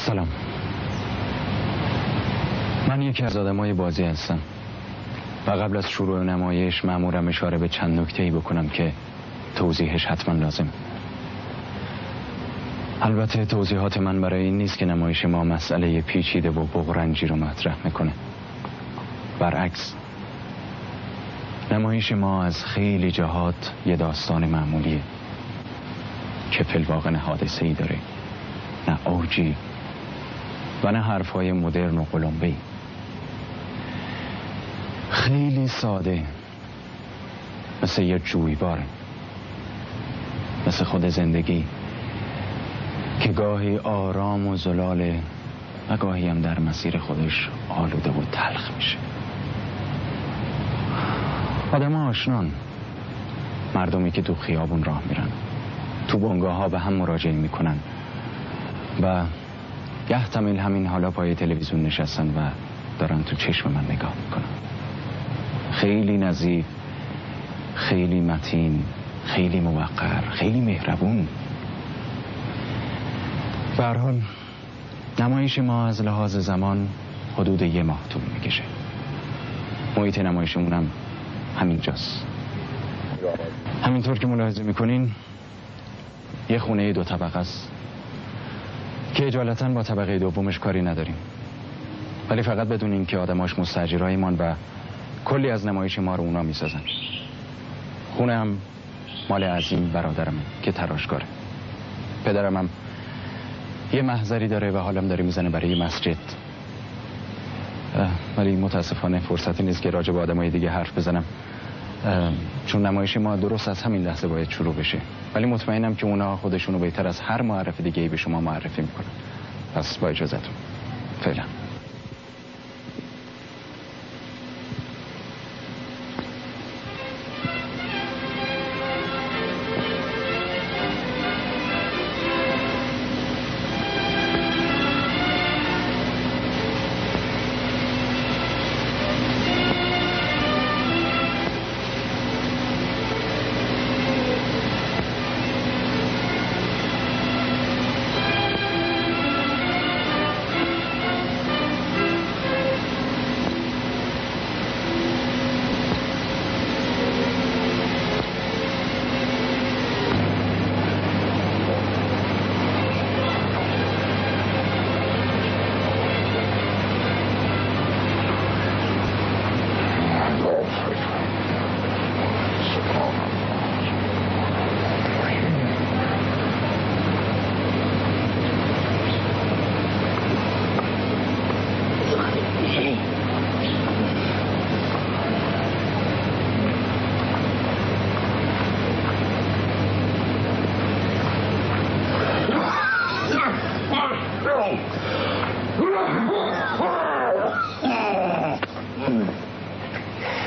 سلام، من یکی از آدمای بازی هستم و قبل از شروع نمایش مأمورم اشاره به چند نکته‌ای بکنم که توضیحش حتما لازم. البته توضیحات من برای این نیست که نمایش ما مسئله پیچیده و بغرنجی رو مطرح میکنه. برعکس، نمایش ما از خیلی جهات یه داستان معمولیه که فی الواقع نه حادثه‌ای داره، نه اوجی و نه حرفای مدرن و قلمبه‌ای. خیلی ساده، مثل یه جویباره، مثل خود زندگی که گاهی آرام و زلاله و گاهی هم در مسیر خودش آلوده و تلخ میشه. آدم آشنان، مردمی که تو خیابون راه میرن، تو بنگاه ها به هم مراجعه میکنن و یحتمل همین حالا پای تلویزیون نشستن و دارن تو چشم من نگاه میکنن. خیلی نظیف، خیلی متین، خیلی موقر، خیلی مهربون. به هر حال نمایش ما از لحاظ زمان حدود 1 ماه طول میکشه. محیط نمایشمون هم همینجاست. همینطور که ملاحظه میکنین یه خونه 2 طبقه است که اجالتا با طبقه دومش کاری نداریم، ولی فقط بدونین که آدماش مستاجرایمان و کلی از نمایش ما رو اونا میسازن. خونه هم مال عظیم برادرمه که تراشکاره. پدرم هم یه محضری داره و حالم داره میزنه برای مسجد، ولی متاسفانه فرصتی نیست که راجع به آدمای دیگه حرف بزنم، چون نمایش ما درست از همین لحظه باید شروع بشه. ولی مطمئنم که اونا خودشونو بهتر از هر معرف دیگه‌ای به شما معرفی میکنن. پس با اجازهتون فعلا.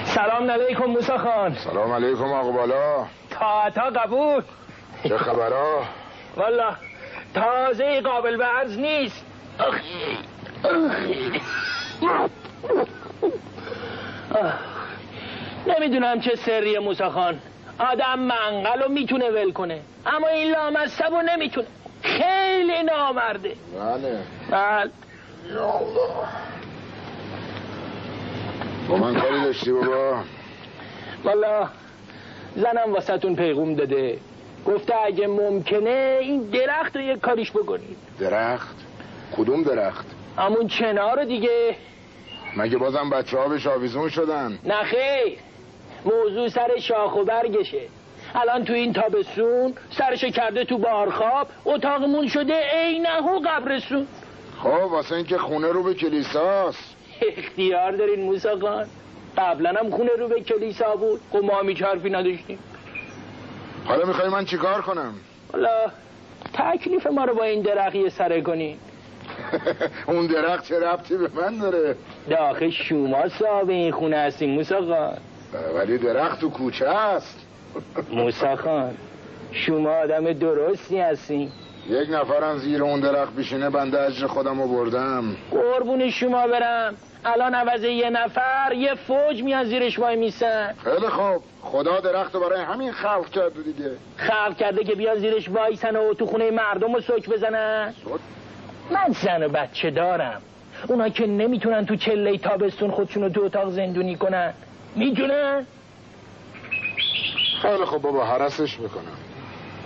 سلام علیکم موسی خان. سلام علیکم آقا بالا. تا قبول. چه خبرها؟ والا تازه قابل به عرض نیست. نمیدونم چه سریه موسی خان. آدم منقلو میتونه ول کنه، اما این لامصبو نمیتونه. خیلی نامرده. بله. یا الله. با من کاری داشتی بابا؟ والا زنم واسهتون پیغام داده، گفته اگه ممکنه این درخت رو یک کاریش بکنید. درخت؟ کدوم درخت؟ همون چنار دیگه. مگه بازم بچه ها بهش آویزون شدن؟ نه خیر، موضوع سر شاخ و برگشه. الان تو این تابستون سرشو کرده تو بارخواب، اتاقمون شده عینه‌هو قبرستون. خب واسه این که خونه رو به کلیساست. اختیار دارین موسی خان، قبلا هم خونه رو به کلیسا بود، خب ما هیچ حرفی نداشتیم. حالا میخوای من چیکار کنم؟ حالا تکلیف ما رو با این درخت یه سره کنین. اون درخت چه ربطی به من داره؟ داخل شما صاحب این خونه هستین موسی خان. ولی درخت تو کوچه است. موسی خان شما آدم درستی هستین. 1 نفرم زیر اون درخت بشینه بنده اجر خودم رو بردم. قربون شما برم، الان عوض 1 نفر یه فوج میان زیرش وای میسن. خیلی خوب، خدا درخت رو برای همین خلق کرده دیگه. خلق کرده که بیان زیرش وایسن و تو خونه مردم رو سوک بزنن. من زن و بچه دارم. اونا که نمیتونن تو چله تابستون خودشونو تو اتاق زندونی کنن. میتونن؟ خیلی خب بابا، هرسش میکنم.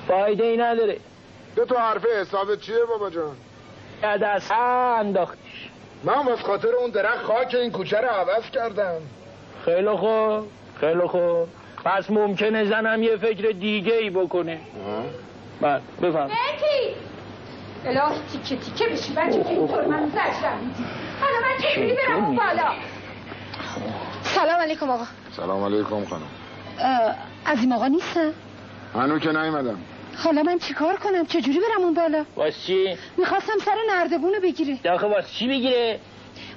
فایده ای نداره. به تو حرف حسابت چیه بابا جان؟ دست انداختیش. من واسه خاطر اون درخت خاک این کوچه رو عوض کردم. خیلی خوب، خیلی خوب. پس ممکنه زنم یه فکر دیگه ای بکنه. بله بفهم. بکی الهی تیکه تیکه بشی بچه که اینطور من زجرم میدی. حالا من چجوری برم اون بالا؟ سلام علیکم آقا. سلام علیکم خانم. عظیم آقا نیستن؟ هنو که نیومدم. حالا من چیکار کنم؟ چجوری برم اون بالا؟ واسه چی؟ میخواستم سر نردبونو بگیره. داخل واسه چی بگیره؟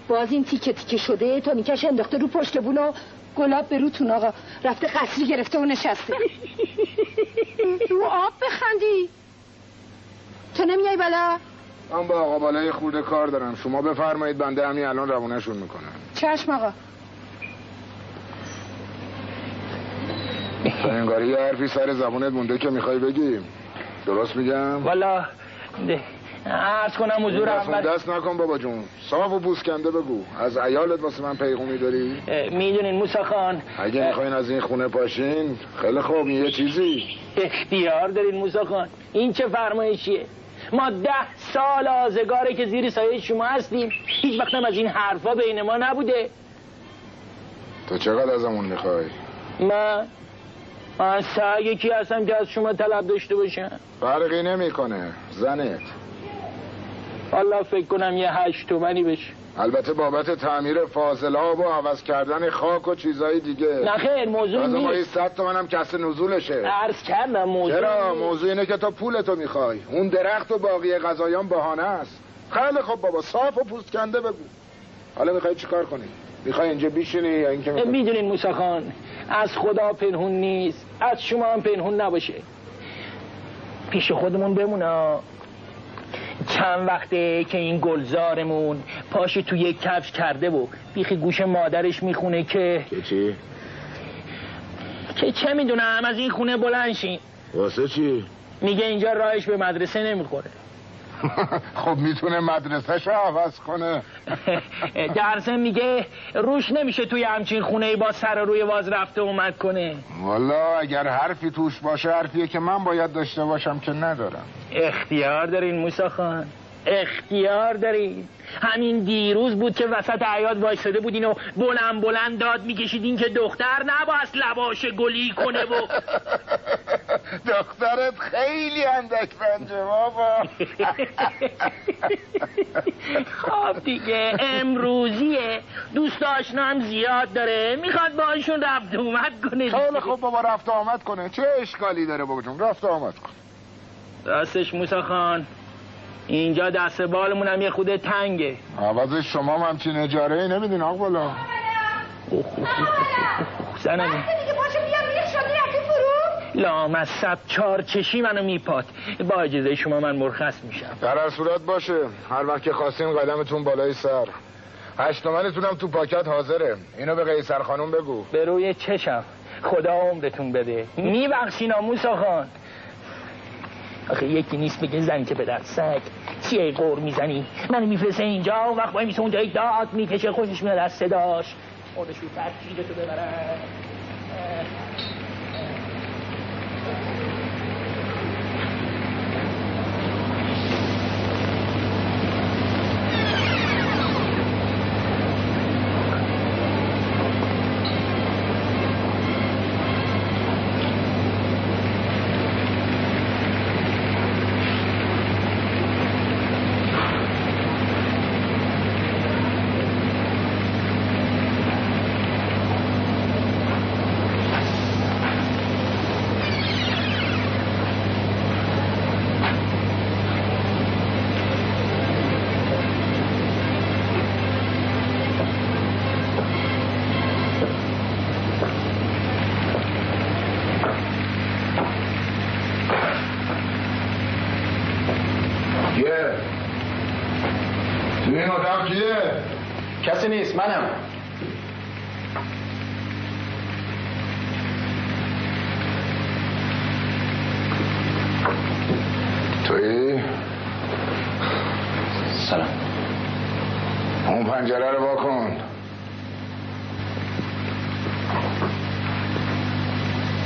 باز این تیکه تیکه شده تا نیکش انداخته رو پشت بونو. گلاب به روتون آقا رفته قصری گرفته و نشسته. رو آب بخندی. تو نمیای بالا؟ من با آقا بالای خورده کار دارم. شما بفرمایید، بنده همین الان روونه‌شون میکنم. چشم آقا. انگاری یه حرفی سر زبونت مونده که میخوای بگی. درست میگم؟ والا عرض کنم حضور دست نکن بابا جون. صاف و بوسکنده بگو. از عیالت واسه من پیغامی داری؟ میدونین موسی خان، اگه میخواین از این خونه پاشین خیلی خوب. یه چیزی اختیار دارین موسی خان. این چه فرمایشیه؟ ما 10 سال آزگاره که زیر سایه شما هستیم. هیچ وقت هم از این حرفا بین ما نبوده. تو چقدر ازمون میخوای؟ من سعی کی هستم که از شما طلب داشته باشم؟ فرقی نمیکنه. زنت. والله فکر کنم یه 8 تومنی بشه. البته بابت تعمیر فاضلاب و عوض کردن خاک و چیزای دیگه. نه خیر، موضوع نیست. نیست. 100 تومن هم کسر نزولشه. عرض کردم موضوع چرا؟ نیست. موضوع اینه که تو پولتو میخوای. اون درخت و باقی غذایان بهانه است. خیلی خب بابا، صاف و پوست کنده بگو. حالا میخوای چیکار کنی؟ میخوای اینجا بشینی یا اینکه میدونین موسی خان، از خدا پنهون نیست، از شما هم پنهون نباشه. پیش خودمون بمونه. چند وقته که این گلزارمون پاشو تو یک کفش کرده و بیخی گوش مادرش میخونه که چی؟ که چه میدونم از این خونه بلند شین. واسه چی؟ میگه اینجا راهش به مدرسه نمیخوره. خب میتونه مدرسه‌شو عوض کنه. درسم میگه روش نمیشه توی همچین خونه با سر روی واز رفته اومد کنه. والا اگر حرفی توش باشه حرفیه که من باید داشته باشم که ندارم. اختیار دارین موسی خان، اختیار دارین. همین دیروز بود که وسط حیاط وایساده بودین و بلند بلند داد میکشیدین که دختر نباید لباش گلی کنه و دخترت خیلی اندک رنجه بابا. خب دیگه امروزیه، دوست آشنا هم زیاد داره، میخواد باشون رفت اومد کنه. خیلی خب بابا، رفت آمد کنه. چه اشکالی داره بابا جون؟ رفت آمد کن. راستش موسی خان، اینجا دست بالمون هم یه خود تنگه. عوضش شما هم همچین اجاره ای نمیدین آقا بالا. زنمی دیگه پاشو بیا میره شدی رفتی فرو. لامصب 4 چشی منو میپاد. با اجازه شما من مرخص میشم. در هر صورت باشه، هر وقت که خواستیم قدمتون بالای سر. 8 تومنتونم تو پاکت حاضره. اینو به قیصر خانوم بگو. به روی چشم. خدا عمرتون بده. میبخشینا موسی خان. آخه یکی نیست بگه زن که به در سگ چیه قور میزنی. منو میفرسه اینجا و وقت باید میسه اونجا یک داد میکشه، خوشش میاد از صداش. خودشو ترکیبتو ببرن. کسی نیست، منم. تویی؟ سلام. اون پنجره رو واکن.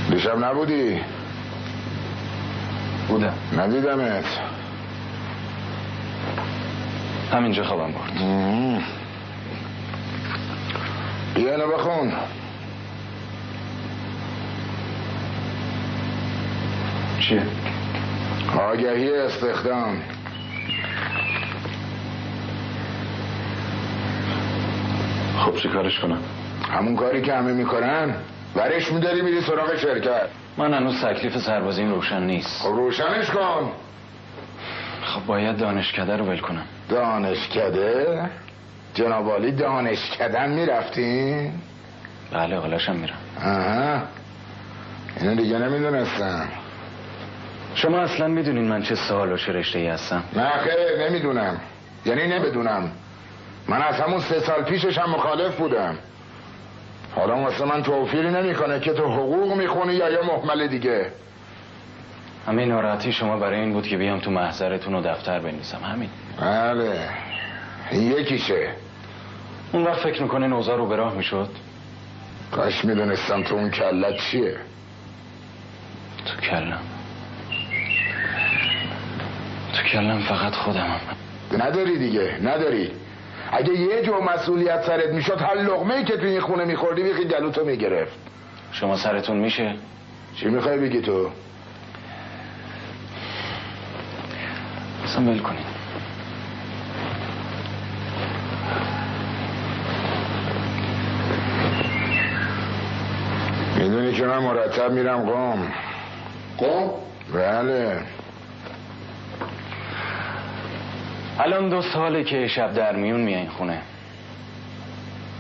دیشب نبودی؟ بودم. ندیدمت. همینجا خوابم برد. بیا اینو بخون. چیه؟ آگهی استخدام. خب چی کارش کنم؟ همون کاری که همه میکنن. ورش میداری میری سراغ شرکت. من هنوز تکلیف سربازیم روشن نیست. خب روشنش کن. خب باید دانشکده رو ول کنم. دانشکده؟ جناب عالی دانشکدن میرفتین؟ بله حالاشم میرم. آها، اینو دیگه نمیدونستم. شما اصلا میدونین من چه سال و چه رشته‌ای هستم؟ نه خیر نمیدونم. یعنی نمیدونم. من از همون 3 سال پیشش هم مخالف بودم. حالا واسه من توفیری نمیکنه که تو حقوق میخونی یا یه محمل دیگه. همین ناراحتی شما برای این بود که بیام تو محضرتون و دفتر بنویسم. همین. بله یکیشه. اون وقت فکر میکنین اوضاع رو به راه میشد؟ کاش میدونستم تو اون کلت چیه. تو کلم فقط خودمم. نداری دیگه نداری. اگه یه جو مسئولیت سرت میشد هر لقمه‌ای که تو این خونه میخوردی بیخی گلوتو میگرفت. شما سرتون میشه؟ چی میخوای بگی تو؟ اصلا ول کنین. میدونی که من مرتب میرم قم. قم؟ بله. الان 2 ساله که شب در میون میایین خونه.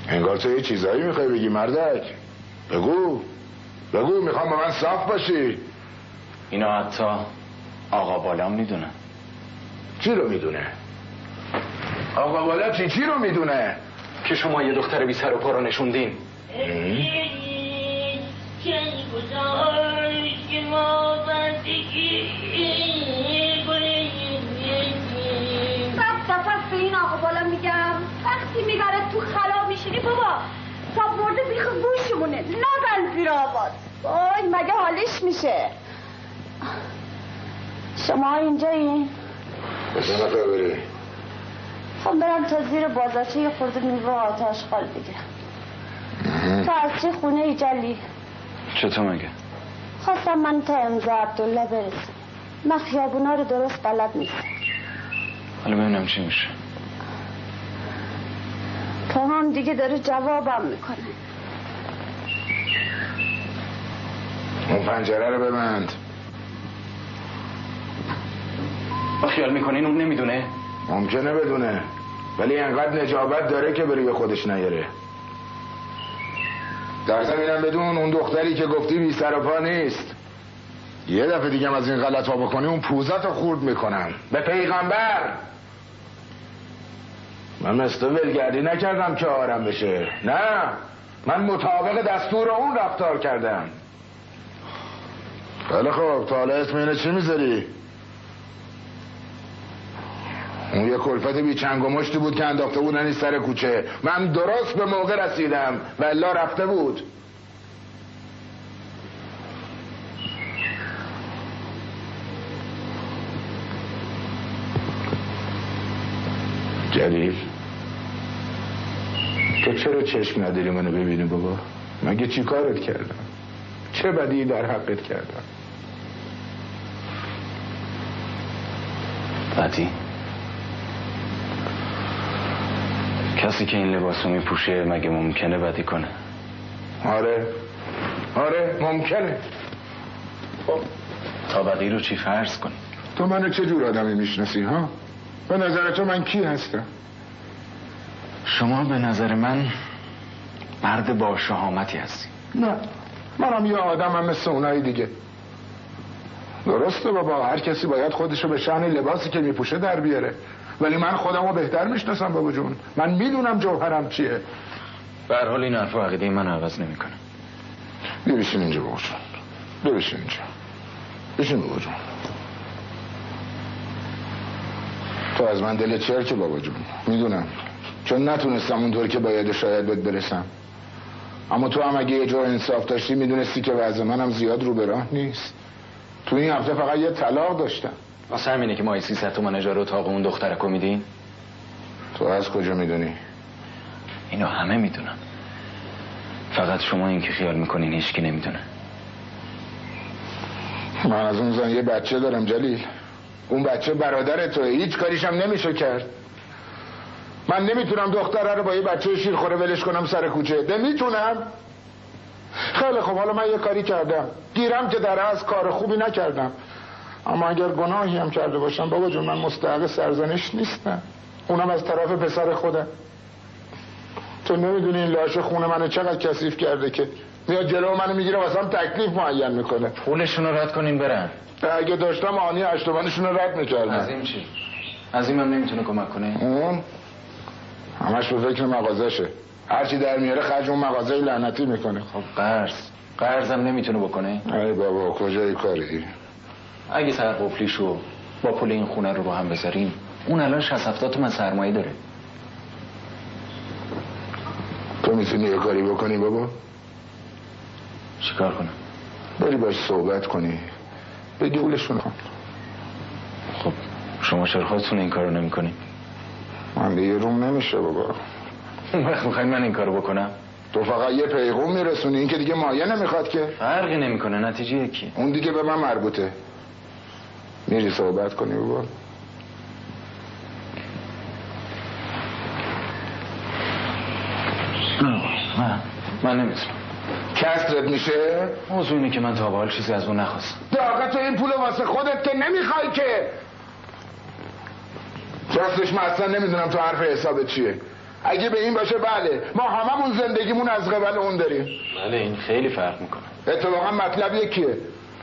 انگار تو یه چیزایی میخوای بگی مردک. بگو میخوام با من صاف باشی. اینا حتی آقا بالا میدونه. چی رو میدونه؟ آقا بالا چی رو میدونه؟ که شما یه دختر بی سر و پا رو نشوندین. پس به این آقا بالا میگم وقتی میبره تو خلا میشینی بابا تا برده بیخ گوشمونه نزن زیر آواز. وای مگه حالیش میشه. شما اینجایین؟ بسه نفر بری. خب برم تا زیر بازارچه یه خورده میوه آتش خال بگیرم. تا از چه خونه ای جلی؟ چطور مگه؟ خواستم من تا امضا عبدالله برسم. من خیابونا رو درست بلد نیستم. حالا ببینم چی میشه. تو هم دیگه داره جوابم میکنه. اون پنجره رو ببند. خیال میکنین اون نمیدونه؟ ممکنه بدونه ولی انقدر نجابت داره که بری به خودش نیاره. در زمینم بدون اون دختری که گفتی بی سر و پا نیست. یه دفعه دیگه از این غلط ها بکنی اون پوزت رو خورد میکنم. به پیغمبر. من مثل ولگردی نکردم که آرم بشه. نه من مطابق دستور اون رفتار کردم. خیلی خوب تا حالا اسم اینه چی میذاری؟ اون یه کلفت بی چنگ و مشتی بود که انداخته بودن این سر کوچه. من درست به موقع رسیدم و الا رفته بود. جلیل تو چرا چشم نداری منو ببینی بابا؟ مگه چی کارت کردم؟ چه بدی در حقت کردم؟ بدی؟ کسی که این لباسو میپوشه مگه ممکنه بدی کنه؟ آره ممکنه. خب تا بدی رو چی فرض کنی؟ تو منو چه جور آدمی میشناسی ها؟ به نظر تو من کی هستم؟ شما به نظر من مرد با شهامتی هستی. نه منم یه آدمم مثل اونایی دیگه. درسته بابا هر کسی باید خودشو به شأن لباسی که میپوشه در بیاره ولی من خودمو بهتر میشناسم بابا جون. من میدونم جوهرم چیه. به هر حال این حرف و عقیده من عوض نمیکنه. بشین اینجا بابا جون. بشین اینجا. بشین بابا جون. تو از من دل چرکه بابا جون، میدونم، چون نتونستم اونطور که باید شاید بهت برسم. اما تو هم اگه یه جور انصاف داشتی میدونستی که وضع منم زیاد رو به راه نیست. تو این هفته فقط یه طلاق داشتم. واسه همینه که ما 300 تومن اجاره اتاق اون دخترکو میدین؟ تو از کجا میدونی؟ اینو همه میدونن، فقط شما این که خیال میکنین هیچکی نمیدونه. من از اون زن یه بچه دارم جلیل. اون بچه برادر توه، هیچ کاریشم نمیشه کرد. من نمیتونم دختره رو با یه بچه شیرخوره ولش کنم سر کوچه. نمیتونم. خیلی خب، حالا من یه کاری کردم، گیرم که در از کار خوبی نکردم، اما اگر گناهی هم کرده باشم بابا جون، من مستحق سرزنش نیستم، اونم از طرف پسر خودم. تو نمیدونی این لاشه خونه منو چقدر کثیف کرده که میاد جلو منو میگیره واسم تکلیف معین میکنه. پولشون رو رد کنین برن. اگه داشتم آنی 8 تومنشون رو رد میکردم. عظیم چی؟ عظیم هم نمیتونه کمک کنه؟ اون همش به فکر مغازشه، هرچی در میاره خرج اون مغازه لعنتی میکنه. خب قرض هم نمیتونه بکنه؟ ای بابا کجای کاری؟ اگه سر قفلیشو با پول این خونه رو هم بذاریم، اون الان 60-70 تومن سرمایه داره. تو میتونی یه کاری بکنی بابا؟ چیکار کنم؟ بری باش صحبت کنی، بگی اولشون کن. خب شما چرا خودتون این کارو نمی‌کنی؟ من دیگه روم نمیشه بابا. وقت میخواین من این کارو بکنم؟ تو فقط یه پیغام میرسونی، این که دیگه مایه نمیخواد که. فرقی نمیکنه، نتیجه یکی. اون دیگه به من مربوطه. میری صحبت کنی بابا؟ من نمیتونم. کسرت میشه؟ موضوع اینه که من تا به حال چیزی از اون نخواستم. داغت این پول واسه خودت که نمیخوای که. راستش من اصلا نمیدونم تو حرف حسابت چیه. اگه به این باشه بله، ما هممون زندگیمون از قبل اون داریم. بله این خیلی فرق میکنه. اتفاقا مطلب یکیه.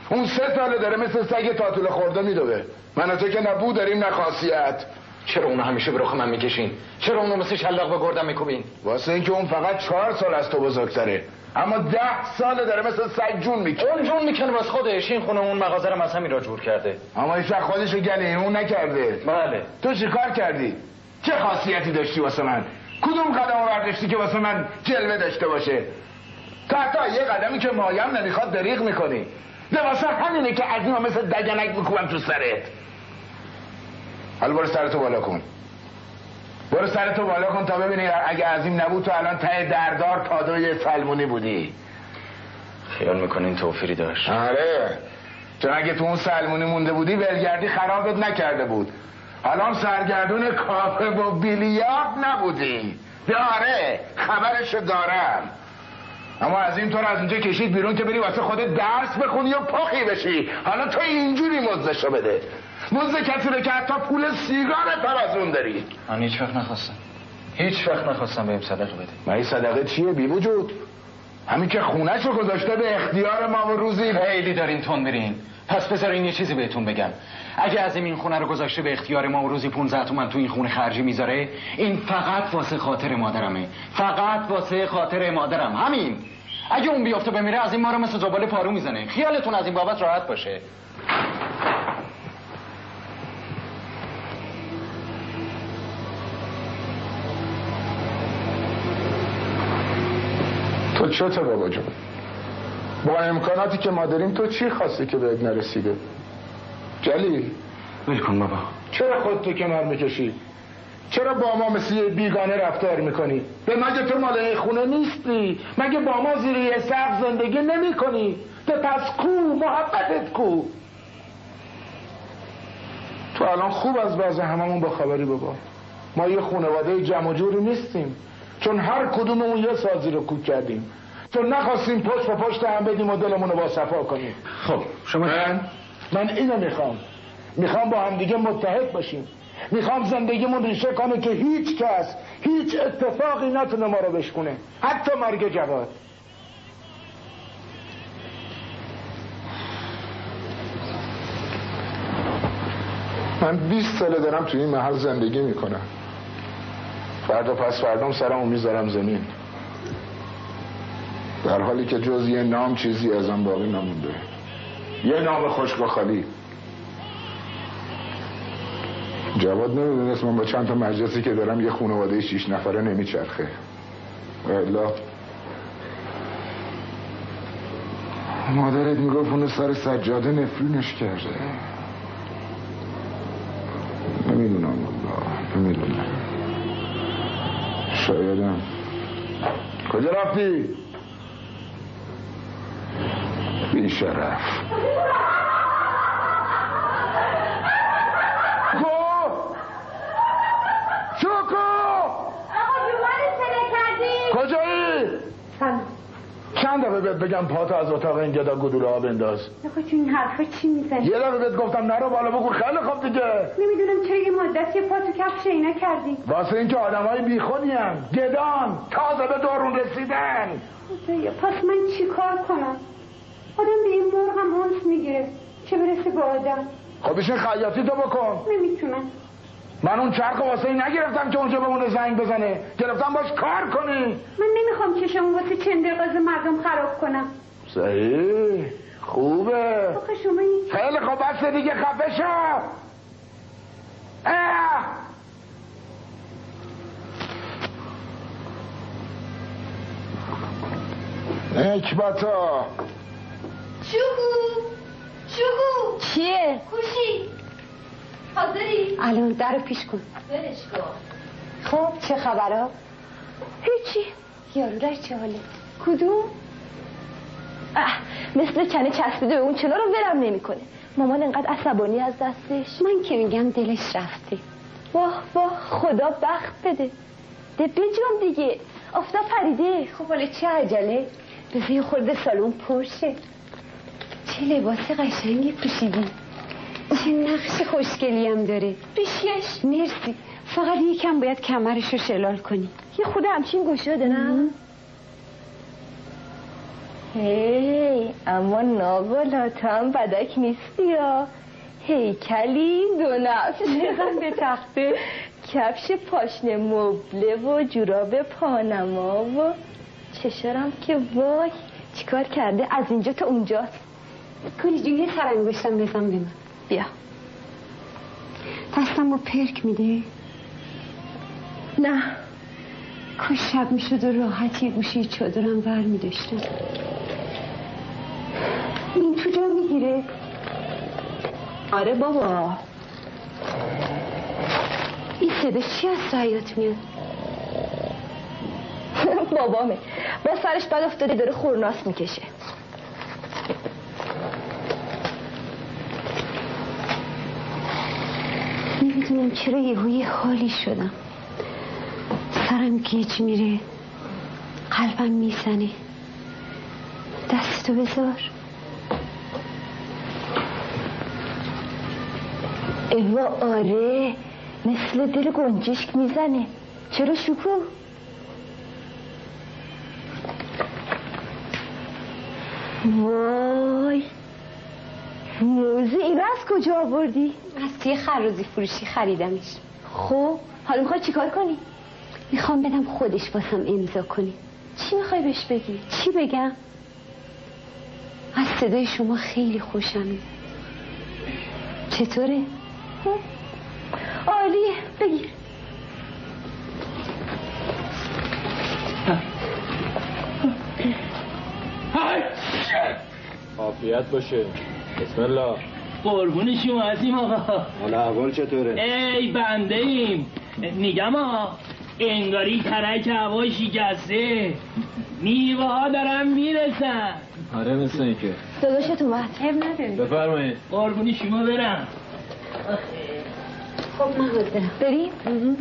اون 3 ساله داره مثل سگ تاتول خورده میدوه. من و تو که نبود داریم نه خاصیت. چرا اونو همیشه به رخ من میکشین؟ چرا اونو مثل شلاق به گردم میکوبین؟ واسه اینکه اون فقط 4 سال از تو بزرگتره، اما 10 ساله داره مثل سگ جون میکنه. اون جون میکنه واسه خودش. این خونه اون مغازه رو از همین را جور کرده. اما هیچ وقت خودشو گله اون نکرده. بله. تو چی کار کردی؟ چه خاصیتی داشتی واسه من؟ کدوم قدم برداشتی که واسه من جلوه داشته باشه؟ تا حتی یه قدمی که مایم نمیخواد دریغ میکنی. واسه همینه که از اینا مثل دگنک میکوبم تو سرت. حالا برو سرتو بالا کن. برو سرتو بالا کن تا ببینی اگه عظیم نبود تو الان ته دردار کادوی سلمونی بودی. خیال میکنین توفیری داشت؟ آره، چون اگه تو اون سلمونی مونده بودی ولگردی خرابت نکرده بود. الان سرگردون کافه و بیلیارد نبودی. آره خبرشو دارم. اما از این طور از اونجا کشید بیرون که بری واسه خودت درس بخونی و پخی بشی. حالا تو اینجوری مزدشو بده. مزد کسی رو که حتی پول سیگارت هم از اون داری. من هیچ وقت نخواستم. هیچ وقت نخواستم بهم صدقه بده. من این صدقه چیه بی وجود؟ همین که خونه‌شو گذاشته به اختیار ما و روزی. خیلی دارین تون میرین. پس بذارین یه چیزی بهتون بگم. اگه عظیم این خونه رو گذاشته به اختیار ما و روزی 15 تومن تو این خونه خرجی میذاره، این فقط واسه خاطر مادرمه. فقط واسه خاطر مادرم. همین. اگه اون بیفته بمیره از این ما رو مثل زباله پارو میزنه. خیالتون از این بابت راحت باشه. تو چته بابا جون؟ با امکاناتی که ما داریم تو چی خواستی که بهت نرسیده؟ جلیل ول کن بابا. چرا خودتو کنار میکشی؟ چرا با ما مثل یه بیگانه رفتار میکنی؟ به مگه تو مال این خونه نیستی؟ مگه با ما زیر یه سقف زندگی نمی کنی؟ به پس کو؟ محبتت کو؟ تو الان خوب از وضع هممون با خبری بابا. ما یه خانواده جمع و جوری نیستیم، چون هر کدوممون یه سازی رو کوک کردیم، چون نخواستیم پشت به پشت هم بدیم و دلمون رو با صفا کنیم. خب شما من اینو میخوام با هم دیگه متحد باشیم. میخوام زندگیمون ریشه کنه که هیچ کس هیچ اتفاقی نتونه ما رو بشکونه، حتی مرگ جواد. من 20 ساله دارم توی این محل زندگی میکنم. فردا پس فردام سرمو میذارم زمین، در حالی که جز یه نام چیزی ازم باقی نمونده. یه نام خشک و خالی. جواد نمیدونست من با چند تا مجلسی که دارم یه خانواده 6 نفره نمیچرخه. الا مادرت میگفت اونو سر سجاده نفرینش کرده. نمیدونم والله، نمیدونم. شایدم. کجا رفتی؟ بی شرف. شوکو! آقا جوان سنه کردی؟ کجایی؟ سلام. چند دقیقه بهت بگم پاتو از اتاق این گدا گدوله ها بنداز. آقا جون این حرفا چی میزنی؟ یه دقیقه بهت گفتم نرو بالا بگو. خیلی خوب دیگه. نمیدونم چرا یه مدتی پا تو کفش اینا کردی. واسه اینکه آدمای بیخودی ان، گدان، تازه به دارون رسیدن. خدایا پس من چی کار کنم؟ آدم به این مرغ هم هانس میگیره، چه برسه به آدم. خب بشین خیاطی تو بکن. نمیتونم. من اون چرخ واسه این نگرفتم که اونجا بمونه زنگ بزنه، گرفتم باش کار کنی. من نمیخوام چشم واسه چندرغاز مردم خراب کنم. صحیح، خوبه. آخه شما این خیلی خوب بس دیگه، خفه شو. نکبتا شوگو چیه؟ کوشی حاضری؟ الان در رو پیش کن. برش کن. خب چه خبرها؟ هیچی. یارودش چه حاله؟ کدوم؟ مثل چنه چسبیده به اون چنا رو ولم نمیکنه. مامان انقدر عصبانی از دستش. من که میگم دلش رفته. واه واه خدا بخت بده. ده بجام دیگه آفتاب پریده. خب حالا چه عجله؟ بذار یه خورده سالون پرشه. چه لباس قشنگی پوشیدی. چه نقش خوشگلی هم داره. بیشیش مرسی. فقط یکم باید کمرش رو شلال کنی. یه خود همچین گشاده نه؟ هی اما ناگلا تو هم بدک نیستی یا هیکلی دو نفس به تخته کفش پاشنه مبله و جوراب پانما و چشارم که وای چیکار کرده از اینجا تا اونجا. کلی جون یه سرانگشتم بزن به من. بیا دستم رو پرک میده؟ نه کاش شب میشد و راحت یه گوشه چادرم ور میداشتم. این تو جا میگیره؟ آره بابا. این صدا چی از سایات میاد؟ بابامه با سرش بد افتاده داره خورناس میکشه. نمیدونم چرا یه حالی شدم. سرم گیج میره، قلبم میزنه. دستتو بذار. ایوا آره مثل دل گنجشک میزنه. چرا شوکو؟ وای موزه اینو از کجا آوردی؟ از توی خروزی فروشی خریدمش. خب حالا میخوای چیکار کنی؟ میخوام بدم خودش واسم امضا کنی. چی میخوای بهش بگی؟ چی بگم؟ از صدای شما خیلی خوشم میاد. چطوره؟ عالیه بگیر. عافیت باشه. بسم الله. قربون شما عظیم آقا. حالا احوال چطوره؟ ای بنده ایم. میگم انگاری ترک هوا شکسته، میوه ها دارن میرسن. آره مثل این که داداشت اومد. عیب نداره. بفرمایید. قربون شما برم. خب من حاضرم. بریم؟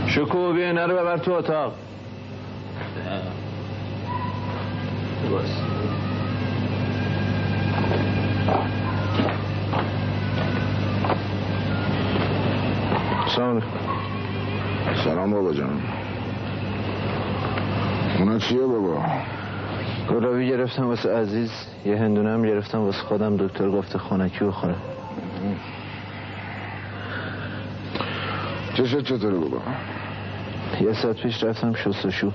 شکو بیا اینا رو ببر تو اتاق. سلام بابا جان. اونا چیه بابا؟ گلابی گرفتم واسه عزیز، یه هندونه هم گرفتم واسه خودم. دکتر گفته خونکی بخوره. چه شد چطوره بابا؟ یه ساعت پیش رفتم شستشو.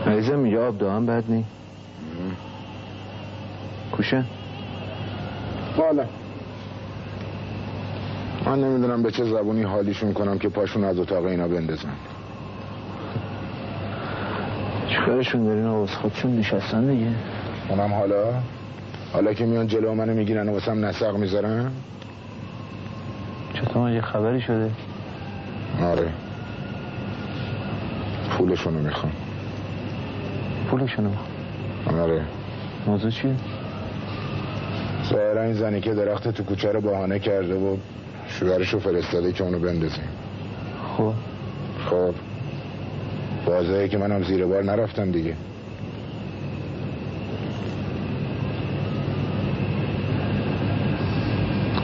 عزیزم میگه آب دام بد نی. کوشه؟ بالا. من نمیدونم به چه زبونی حالیشون کنم که پاشون از اتاق اینا بندازن. چیکارشون دارین آواز خودشون نشستن دیگه. اونم حالا که میان جلو منو میگیرن و واسم نسق میذارن. چطور یه خبری شده؟ آره پولشونو میخوام. پولشونو؟ آره. موضوع چیه؟ ظاهرا این زنی که درخت تو کوچه رو بهانه کرده و شوهرشو فرستاده که اونو بندازیم. خب واضحه که منم زیر بار نرفتم دیگه.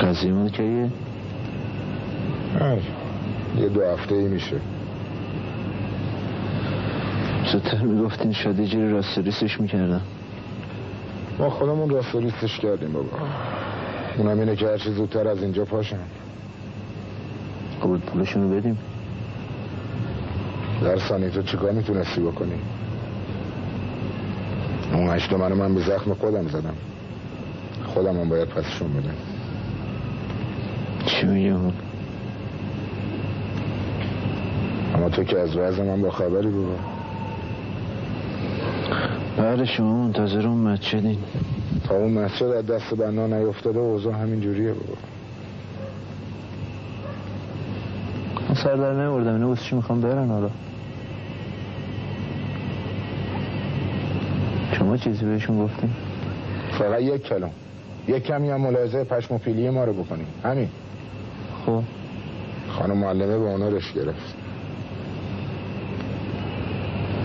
قضیه مال کیه؟ یه 2 هفته‌ای میشه. زودتر میگفتین شاید جوری راستریسش میکردم. ما خودمون راستریسش کردیم بابا. اونم اینه که هرچی زودتر از اینجا پاشم. قبول پولشونو بدیم. در ثانی تو چیکار میتونستی بکنی؟ اون 8 تومنو من به زخم خودم زدم. خودم هم باید پسشون بدم. چی میگه اون؟ اما تو که از وضع من با خبری بابا. بله شما منتظر اون مسجدین. تا اون مسجد از دست بنا نیفتاده و اوضاع همین جوریه بابا. من سر در نمیوردم. اینو واسه چی میخوام برن حالا؟ شما چیزی بهشون گفتیم؟ فقط 1 کلام. 1 کمی هم ملاحظه پشم و پیلی ما رو بکنیم. همین. خب خانم معلمه به اونورش گرفت.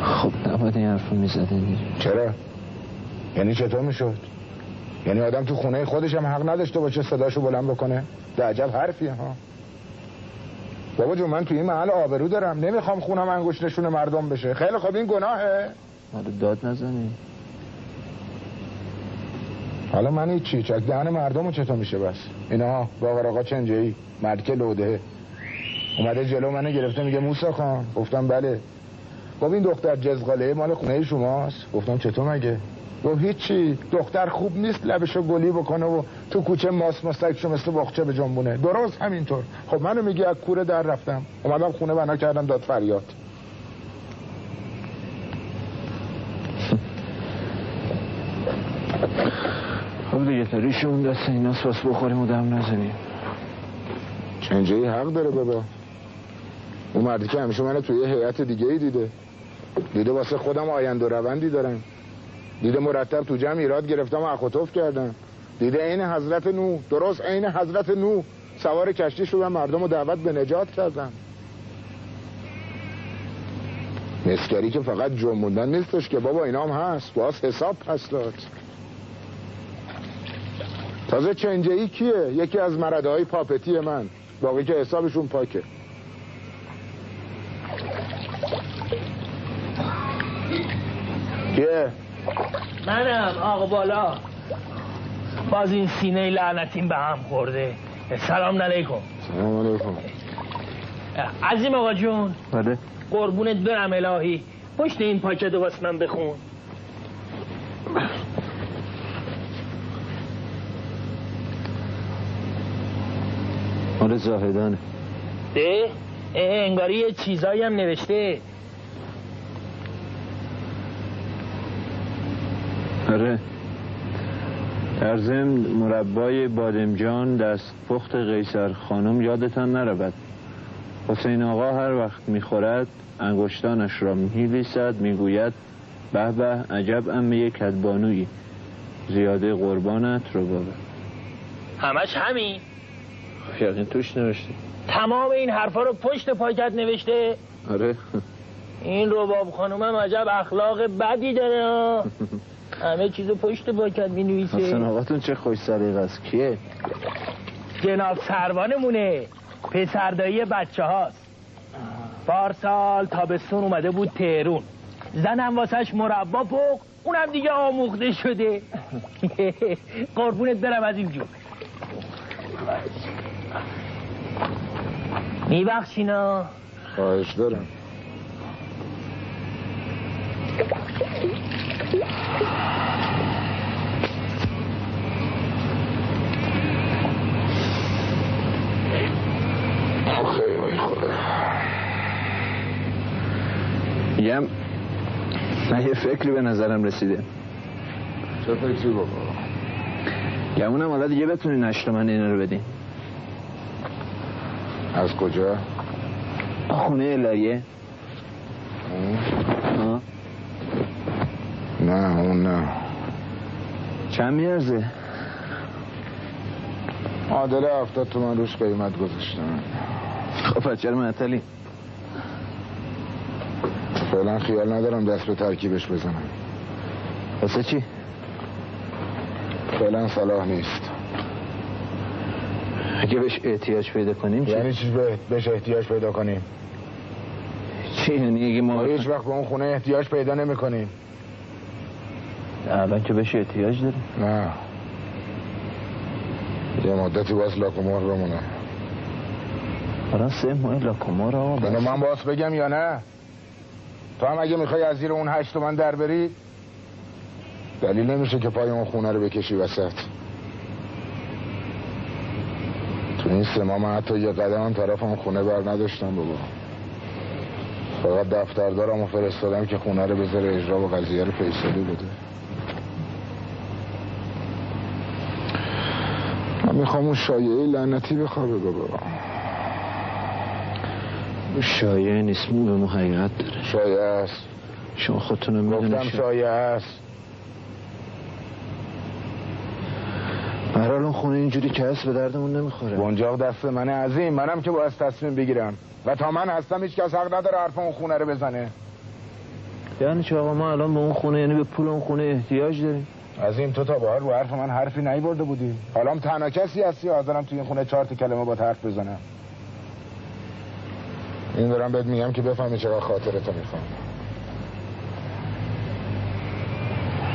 خب نباید این حرف رو میزدین. چرا؟ یعنی چطور میشد؟ یعنی آدم تو خونه خودش هم حق نداشته باشه صداشو بلند بکنه؟ ده عجب حرفیه ها. بابا جون من تو این محل آبرو دارم. نمیخوام خونم انگشت نشون مردم بشه. خیلی خب این گناهه. حالا داد نزنی. حالا من هیچی چک دهن مردم چطور میشه بس؟ اینا باقر آقا چنجهی مردک لوده اومده جلو منو گرفته میگه موسی خان. گفتم بله. گفت این دختر جزغاله مال خونه شماست؟ گفتم چطور مگه؟ گفت هیچی دختر خوب نیست لبشو گلی بکنه و تو کوچه ماس مستکشو مثل باغچه به جنبونه. درست همینطور. خب منو میگی از کوره در رفتم اومدم خونه بنا کردم داد فریاد. خب دیگه تریشون دست ایناس باس بخوریم و دم نزنیم. چنجهی حق داره بابا. اون مردی که همیشه منو توی هیئت دیگه ای دیده واسه خودم آینده و روندی دارم. دیده مرتب تو جمع ایراد گرفتم و اخوتوف کردم. دیده عین حضرت نوح، درست عین حضرت نوح سوار کشتی شدم مردم رو دعوت به نجات کردم. مسکری که فقط جنبوندن نیستش که بابا اینا هم هست. باز حساب پس داد. تازه چنجهی کیه؟ یکی از مردهای پاپتی من. باقی که حسابشون پاکه. کیه؟ منم آقا بالا. باز این سینه لعنتیم به هم خورده. سلام علیکم. سلام علیکم. عظیم آقا جون. بله قربونت برم الهی. پشت این پاکت رو واسه من بخون. مال زاهدانه. ده؟ انگاری یه چیزایی هم نوشته. آره. در ضمن مربای بادمجان دست پخت قیصر خانم یادتان نرود. حسین آقا هر وقت میخورد انگشتانش را میلیسد میگوید به به عجب عمه کدبانویی زیاده قربانت رو بابه. همش همین؟ یقین توش نوشته. تمام این حرفا رو پشت پاکت نوشته؟ آره. این رباب خانومم عجب اخلاق بدی داره. همه چیزو پشت پاکت می نویسه. حسین آقاتون چه خوش سلیقه است. کیه؟ جناب سروانمونه. پسردایی بچه هاست. پارسال تابستون اومده بود تهرون. زنم واسهش مربا پخت، اونم دیگه آموخته شده. قربونت برم از اینجور. میبخشینا؟ خواهش دارم. خیلی خدا. میگم من یه فکری به نظرم رسیده. چه فکری بابا؟ گمونم حالا دیگه بتونین 8 تومن اینا رو بدین. از کجا؟ خونه الهیه. نه اون نه. چند میارزه؟ معادل 70 تومن روش قیمت گذاشتم. خب چرا معطلی؟ فعلا خیال ندارم دست به ترکیبش بزنم. واسه چی؟ فعلا صلاح نیست. اگه بهش احتیاج پیدا کنیم چی؟ یعنی چی بهش احتیاج پیدا کنیم؟ چی یعنی اگه ما هیچ وقت به اون خونه احتیاج پیدا نمی کنیم. الان که بهش احتیاج داریم؟ نه یه مدتی باز لاکومار بمونه. الان 3 ماه لاکومار آقا. بنو من باز بگم یا نه؟ تو هم اگه میخوای از زیر اون 8 تومن در بری دلیل نمیشه که پای اون خونه رو بکشی وسط. تو این 3 ماه من حتی یه قدم هم طرف اون خونه بر نداشتم بابا. فقط دفتردارم رو فرستادم که خونه رو بذاره اجرا و قضیه رو فیصله بده. من میخوام اون شایعه لعنتی بخوابه بابا. شایعه نیست، مو به مو حقیقت داره. شایعه است. شما خودتونم میدونید. گفتم شایعه است. برحال اون خونه اینجوری که هست به دردمون نمیخوره. بنجاق دست منه عظیم. منم که باید تصمیم بگیرم و تا من هستم هیچ کس حق نداره حرف اون خونه رو بزنه. یعنی چه آقا ما الان به اون خونه، یعنی به پول اون خونه احتیاج داریم؟ عظیم تو تا بهار رو حرف من حرفی نیورده بودی. حالا هم تنها کسی هستی حاضرم توی این خونه 4 کلمه با حرف بزنم. این دارم بهت میگم که بفهمی چقدر خاطرتو میخوام.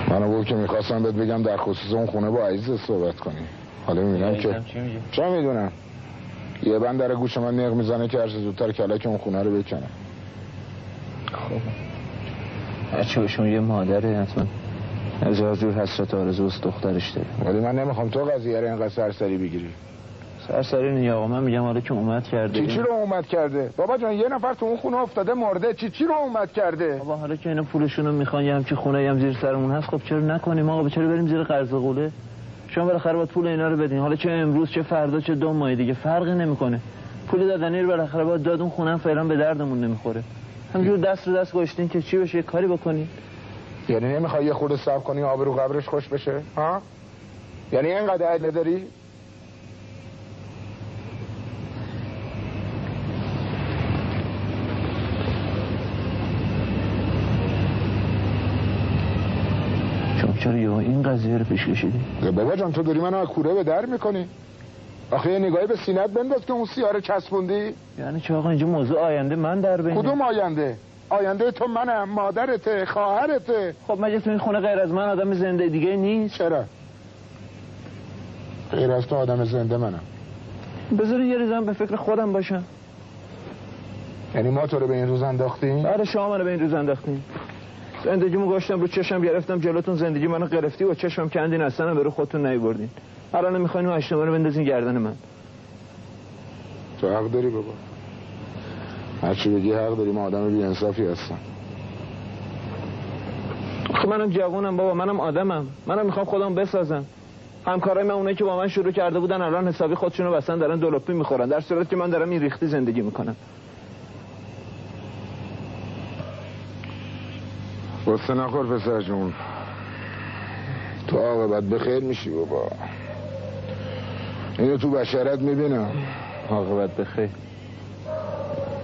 منو بود که میخواستم بهت بگم در خصوص اون خونه با عزیز صحبت کنی. حالا میبینم که چه میدونم یه بند در گوش من نق میزنه که هرچه زودتر کلک اون خونه رو بکنه. خب بچه بهشون یه مادره حتما از جور حسرت آرزو است دخترش داره. ولی من نمیخوام تو قضیه رو اینقدر سرسری بگیری. سرسری نی آقا، من میگم حالا که اومد کرده. چی رو اومد کرده؟ بابا جان یه نفر تو اون خونه افتاده مرده. چی رو اومد کرده؟ بابا حالا که اینا پولشون رو میخوان یه همچین خونه هم زیر سرمون هست، خب چرا نکنیم آقا؟ چرا بریم زیر قرض قوله؟ شما بالاخره باید پول اینا رو بدین. حالا چه امروز چه فردا چه 2 ماه دیگه فرقی نمیکنه. پول دادنی رو بالاخره باید داد. اون خونه هم فعلا به دردمون نمیخوره. همینجور دست رو دست گشتین که چی بشه، کاری بکنین. یعنی نمیخوای یه خورده صبر کنی آبرو قبرش خوش بشه؟ ها؟ یعنی اینقدر عدل داری؟ چرا یا این قضیه رو پیش کشیدی؟ بابا جان تو داری منو از کوره به در میکنی. آخه یه نگاهی به سینت بنداز که اون سیاره چسبوندی. یعنی چه آقا اینجا موضوع آینده من در بینه؟ کدوم آینده؟ آینده تو منم، مادرته، خواهرته. خب مگه تو این خونه غیر از من آدم زنده دیگه نیست؟ چرا؟ غیر از تو آدم زنده منم. بذاری یه روزم به فکر خودم باشم. یعنی ما تو رو به این روز انداختیم؟ آره شما منو به این روز انداختیم. زندگیمو گاشتم رو چشم گرفتم جلوتون، زندگی منو گرفتی و چشمم کندین، اصلا به رو خودتون نیوردین. الان میخواین اون 8 رو بندازین گردن من. تو حق داری بابا. هرچی بگی حق داری. من آدم بی انصافی هستم. خب منم جوونم بابا، منم آدمم. منم میخوام خودم بسازم. همکارای من اونایی که با من شروع کرده بودن الان حسابی خودشونو بسن دارن دلوپی میخورن، در صورتی که من دارم این ریختی زندگی میکنم. بسته نخور پسر جون. تو عاقبت بخیر میشی بابا. اینو تو بشرت میبینم. عاقبت بخیر؟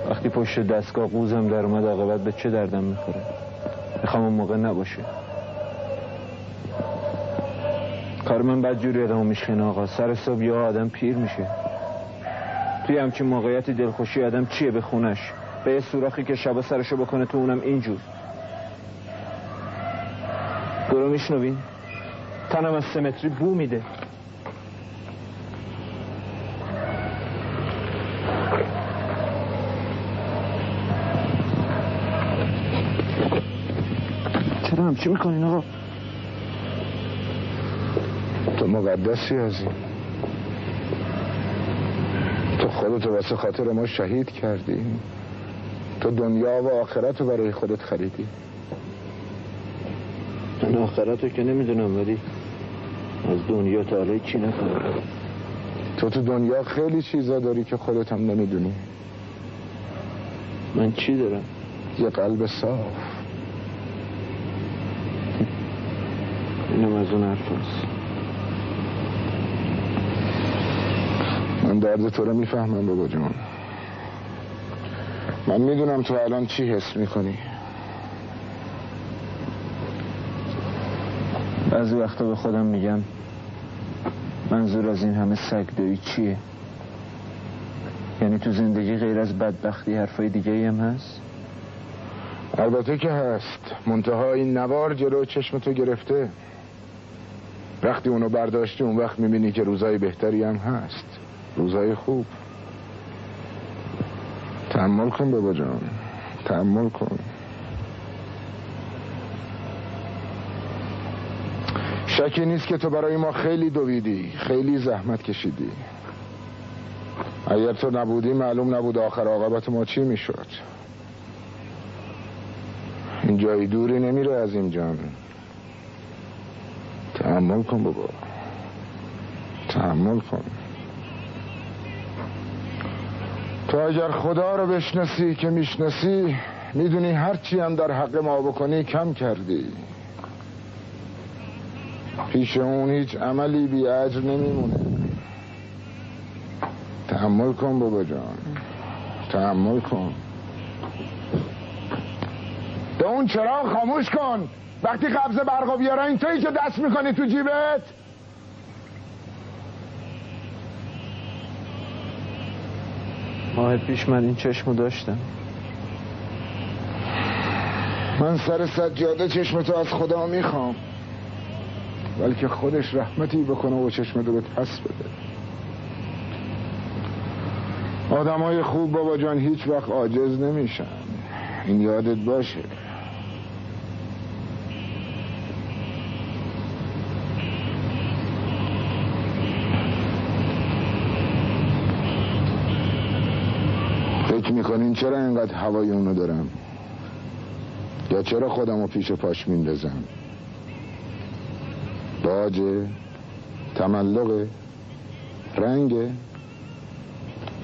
وقتی پشت دستگاه قوزم در اومد عاقبت به چه دردم میخوره؟ میخوام اون موقع نباشه. کار من بد جوری آدمو میشکنه آقا. سر صبح یا آدم پیر میشه. توی همچین موقعیتی دلخوشی آدم چیه به خونش؟ به یه سوراخی که شبا سرشو بکنه تو اونم اینجور. تو رو میشنوین؟ تنم از سمتری بو میده. چرا همچی میکنین آقا؟ تو مقدسی هستی، تو خودتو واسه خاطر ما شهید کردی، تو دنیا و آخرت رو برای خودت خریدی. من آخرت رو که نمیدونم، ولی از دنیا تا حالا چی نکنم. تو دنیا خیلی چیزا داری که خودت هم نمیدونی. من چی دارم؟ یه قلب صاف. اینم از اون حرف هست. من درد تو رو میفهمم بابا جون. من میدونم تو الان چی حس میکنی. بعضی وقتا به خودم میگم منظور از این همه سگدویی چیه؟ یعنی تو زندگی غیر از بدبختی حرفای دیگه هم هست؟ البته که هست، منتها این نوار جلو چشم تو گرفته. وقتی اونو برداشتی اون وقت میبینی که روزای بهتری هم هست، روزای خوب. تحمل کن بابا جان، تحمل کن. شکی نیست که تو برای ما خیلی دویدی، خیلی زحمت کشیدی. اگر تو نبودی معلوم نبود آخر عاقبت ما چی میشد. این جای دوری نمیره از این جان. تحمل کن بابا، تحمل کن. تو اگر خدا رو بشناسی که میشناسی، میدونی هرچی هم در حق ما بکنی کم کردی. پیش اون هیچ عملی بی اجر نمیمونه. تحمل کن بابا جان، تحمل کن. به اون چراغ خاموش کن. وقتی قبض برقو بیارن تویی که دست میکنی تو جیبت. ماه پیش من این چشمو داشتم. من سر سجاده چشمتو از خدا میخوام، بلکه خودش رحمتی بکنه و چشمتو به پس بده. آدمای خوب بابا جان هیچ وقت عاجز نمیشن، این یادت باشه. فکر میکنین چرا اینقدر هوای اونو دارم؟ یا چرا خودمو پیش پاش میندازم؟ باجه؟ تملقه؟ رنگه؟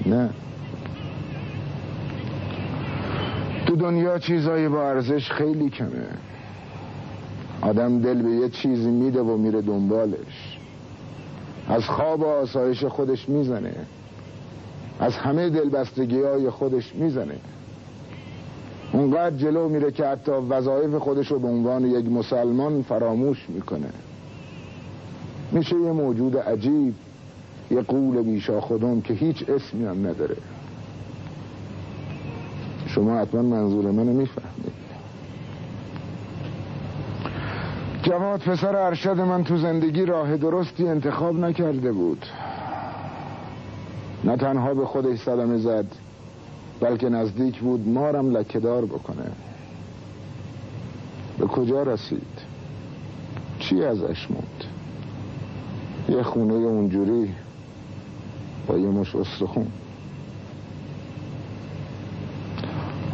نه. تو دنیا چیزایی با ارزش خیلی کمه. آدم دل به یه چیزی میده و میره دنبالش. از خواب و آسایش خودش میزنه، از همه دلبستگی‌های خودش میزنه. اونقدر جلو میره که حتی وظایف خودش رو به عنوان یک مسلمان فراموش میکنه. میشه یه موجود عجیب، یه غول بیشاخودم که هیچ اسمی هم نداره. شما حتما منظور منو میفهمید. جواد پسر ارشد من تو زندگی راه درستی انتخاب نکرده بود. نه تنها به خودش صدمه زد، بلکه نزدیک بود مارم لکه‌دار بکنه. به کجا رسید؟ چی ازش موند؟ یه خونه اونجوری با یه مش استخون.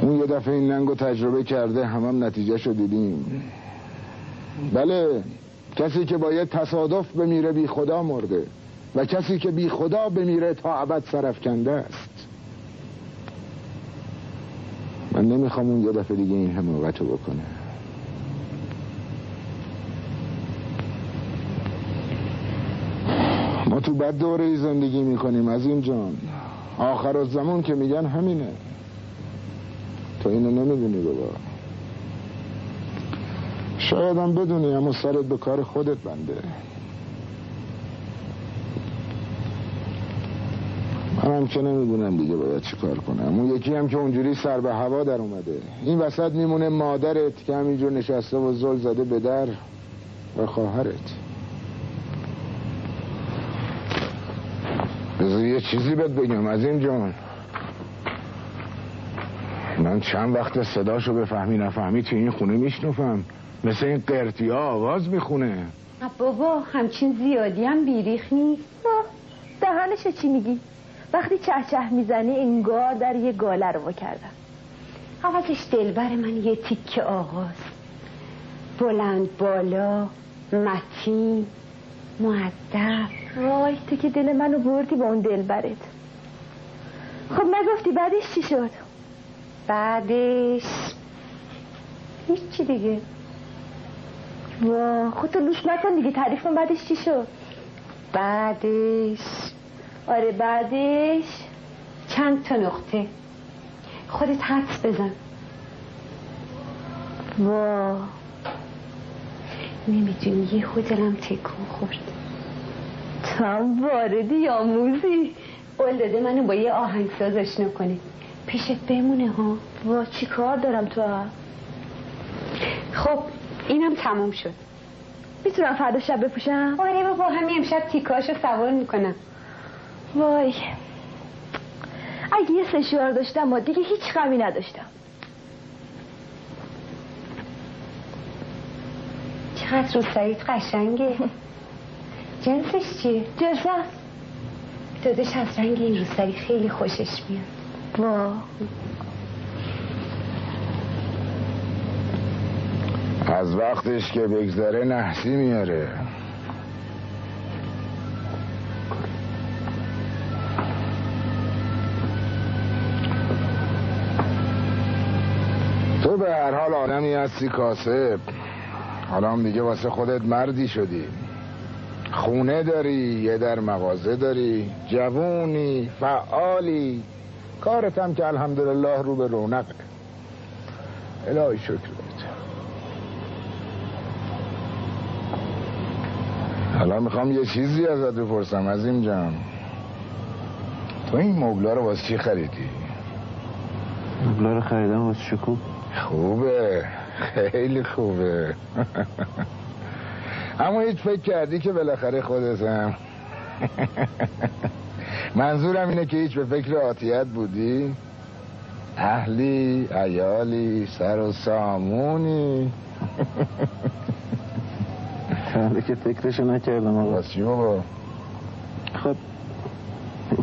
اون یه دفعه این ننگو تجربه کرده، هم نتیجهشو دیدیم. بله، کسی که با یه تصادف بمیره بی خدا مرده و کسی که بی خدا بمیره تا ابد سرفکنده است. من نمیخوام اون یه دفعه دیگه این حماقتو بکنه. ما تو بد دوره زندگی میکنیم از این جان. آخر الزمان که میگن همینه. تو اینو نمیدونی بابا. شاید هم بدونی، اما سرت به کار خودت بنده. منم که نمیدونم دیگه باید چی کار کنم. اون یکی هم که اونجوری سر به هوا در اومده. این وسط میمونه مادرت که همینجور نشسته و زل زده به در. و خواهرت. بذار یه چیزی بهت بگم عظیم جان، من چند وقت صداشو بفهمی نفهمی تو این خونه میشنفم، مثل این قرطی ها آواز میخونه. بابا همچین زیادی هم بیریخ نیست. دهنشو چی میگی؟ وقتی چه میزنی انگار در یه گاله رو کردم. حواسش دلبر من یه تیکه آغاز، بلند بالا، متین، مؤدب. وای تو که دل منو بردی با اون دلبرت. خب نگفتی بعدش چی شد؟ بعدش هیچی دیگه. وا خودتو لوس نکن دیگه، تعریف کن بعدش چی شد. بعدش آره بعدش چند تا نقطه، خودت حدس بزن. وا نمیدونی یه خودم تکون خورد. تو هم واردی یا موزی؟ قول داده منو با یه آهنگساز آشنا کنه، پیشت بمونه ها. وا چی کار دارم تو هم؟ خب اینم تموم شد. میتونم فردا شب بپوشم؟ آره بابا همین امشب تیکاشو سوار میکنم. وای اگه یه سشوار داشتم ما دیگه هیچ غمی نداشتم. چقدر روسریت قشنگه. جنسش چیه؟ جرسه دادش از رنگ این روسری خیلی خوشش میاد. وا از وقتش که بگذره نحسی میاره. تو به هر حال آدمی هستی کاسب، حالا هم دیگه واسه خودت مردی شدی، خونه داری، یه در مغازه داری، جوونی، فعالی، کارت هم که الحمدلله رو به رونقه. الهی شکر بهت. حالا میخوام یه چیزی ازت بپرسم عظیم جان، تو این مبلا رو واسه چی خریدی؟ مبلا رو خریدم واسه شکوه. خوبه، خیلی خوبه. اما هیچ فکر کردی که بالاخره خودتم؟ منظورم اینه که هیچ به فکر عاطیت بودی؟ اهلی، عیالی، سر و سامونی؟ حالا که فکرشو نکردم آقا. واسه چی بابا؟ خب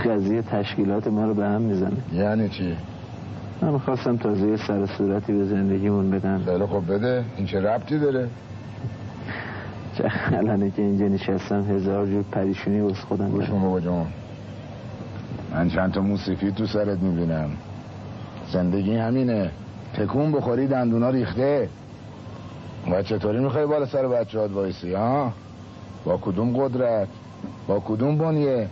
قضیه تشکیلات ما رو به هم میزنه. یعنی چی؟ من خواستم تازه یه سر صورتی به زندگیمون بدم. خیلی خب بده، این چه ربطی داره؟ چه الانه که اینجا نشستم هزار جور پریشونی واسه خودم گوش کن بابا جان، من چند تا موسیقی تو سرت میبینم. زندگی همینه، تکون بخوری دندونا ریخته. و چطوری میخوای بالا سر بچه هات وایسی ها؟ با کدوم قدرت؟ با کدوم بنیه؟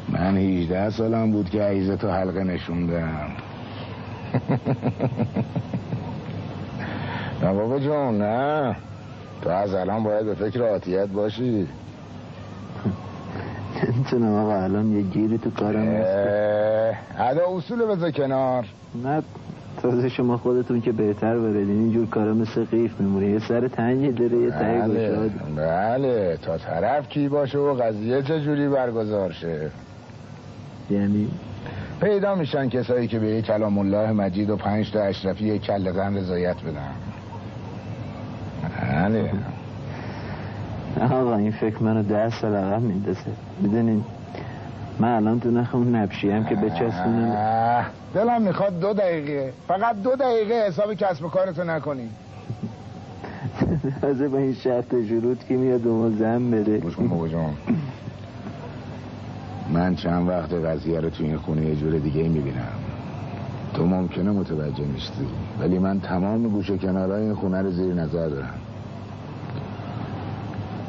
من 18 سالم بود که عیزه تو حلقه نشوندم. نه بابا جون نه، تو از الان باید به فکر عاطیت باشی. نمیتونم آقا الان یه گیری تو کارم هست. ادا اصول بذار کنار. نه تازه شما خودتون که بهتر بردین، اینجور کارا مثل قیف میمونه، یه سر تنگی داره یه تایی باشه. بله تا طرف کی باشه و قضیه چجوری برگزار شه. یعنی پیدا میشن کسایی که به یک کلام الله مجید و 5 تا اشرفی یک کله غم رضایت بدن. بله آقا این فکر منو 10 سال عقب میندازه. میدونین من الان تو نخ اون نبشیم که بچسبونم. دلم میخواد 2 دقیقه، فقط 2 دقیقه حساب کسب و کارتو نکنی. تازه با این شرط شروط که میاد و زن بده. گوش کن بابا جان، من چند وقت قضیه رو تو این خونه یه جور دیگه میبینم. تو ممکنه متوجه نیستی، ولی من تمام گوشه کنارای این خونه رو زیر نظر دارم.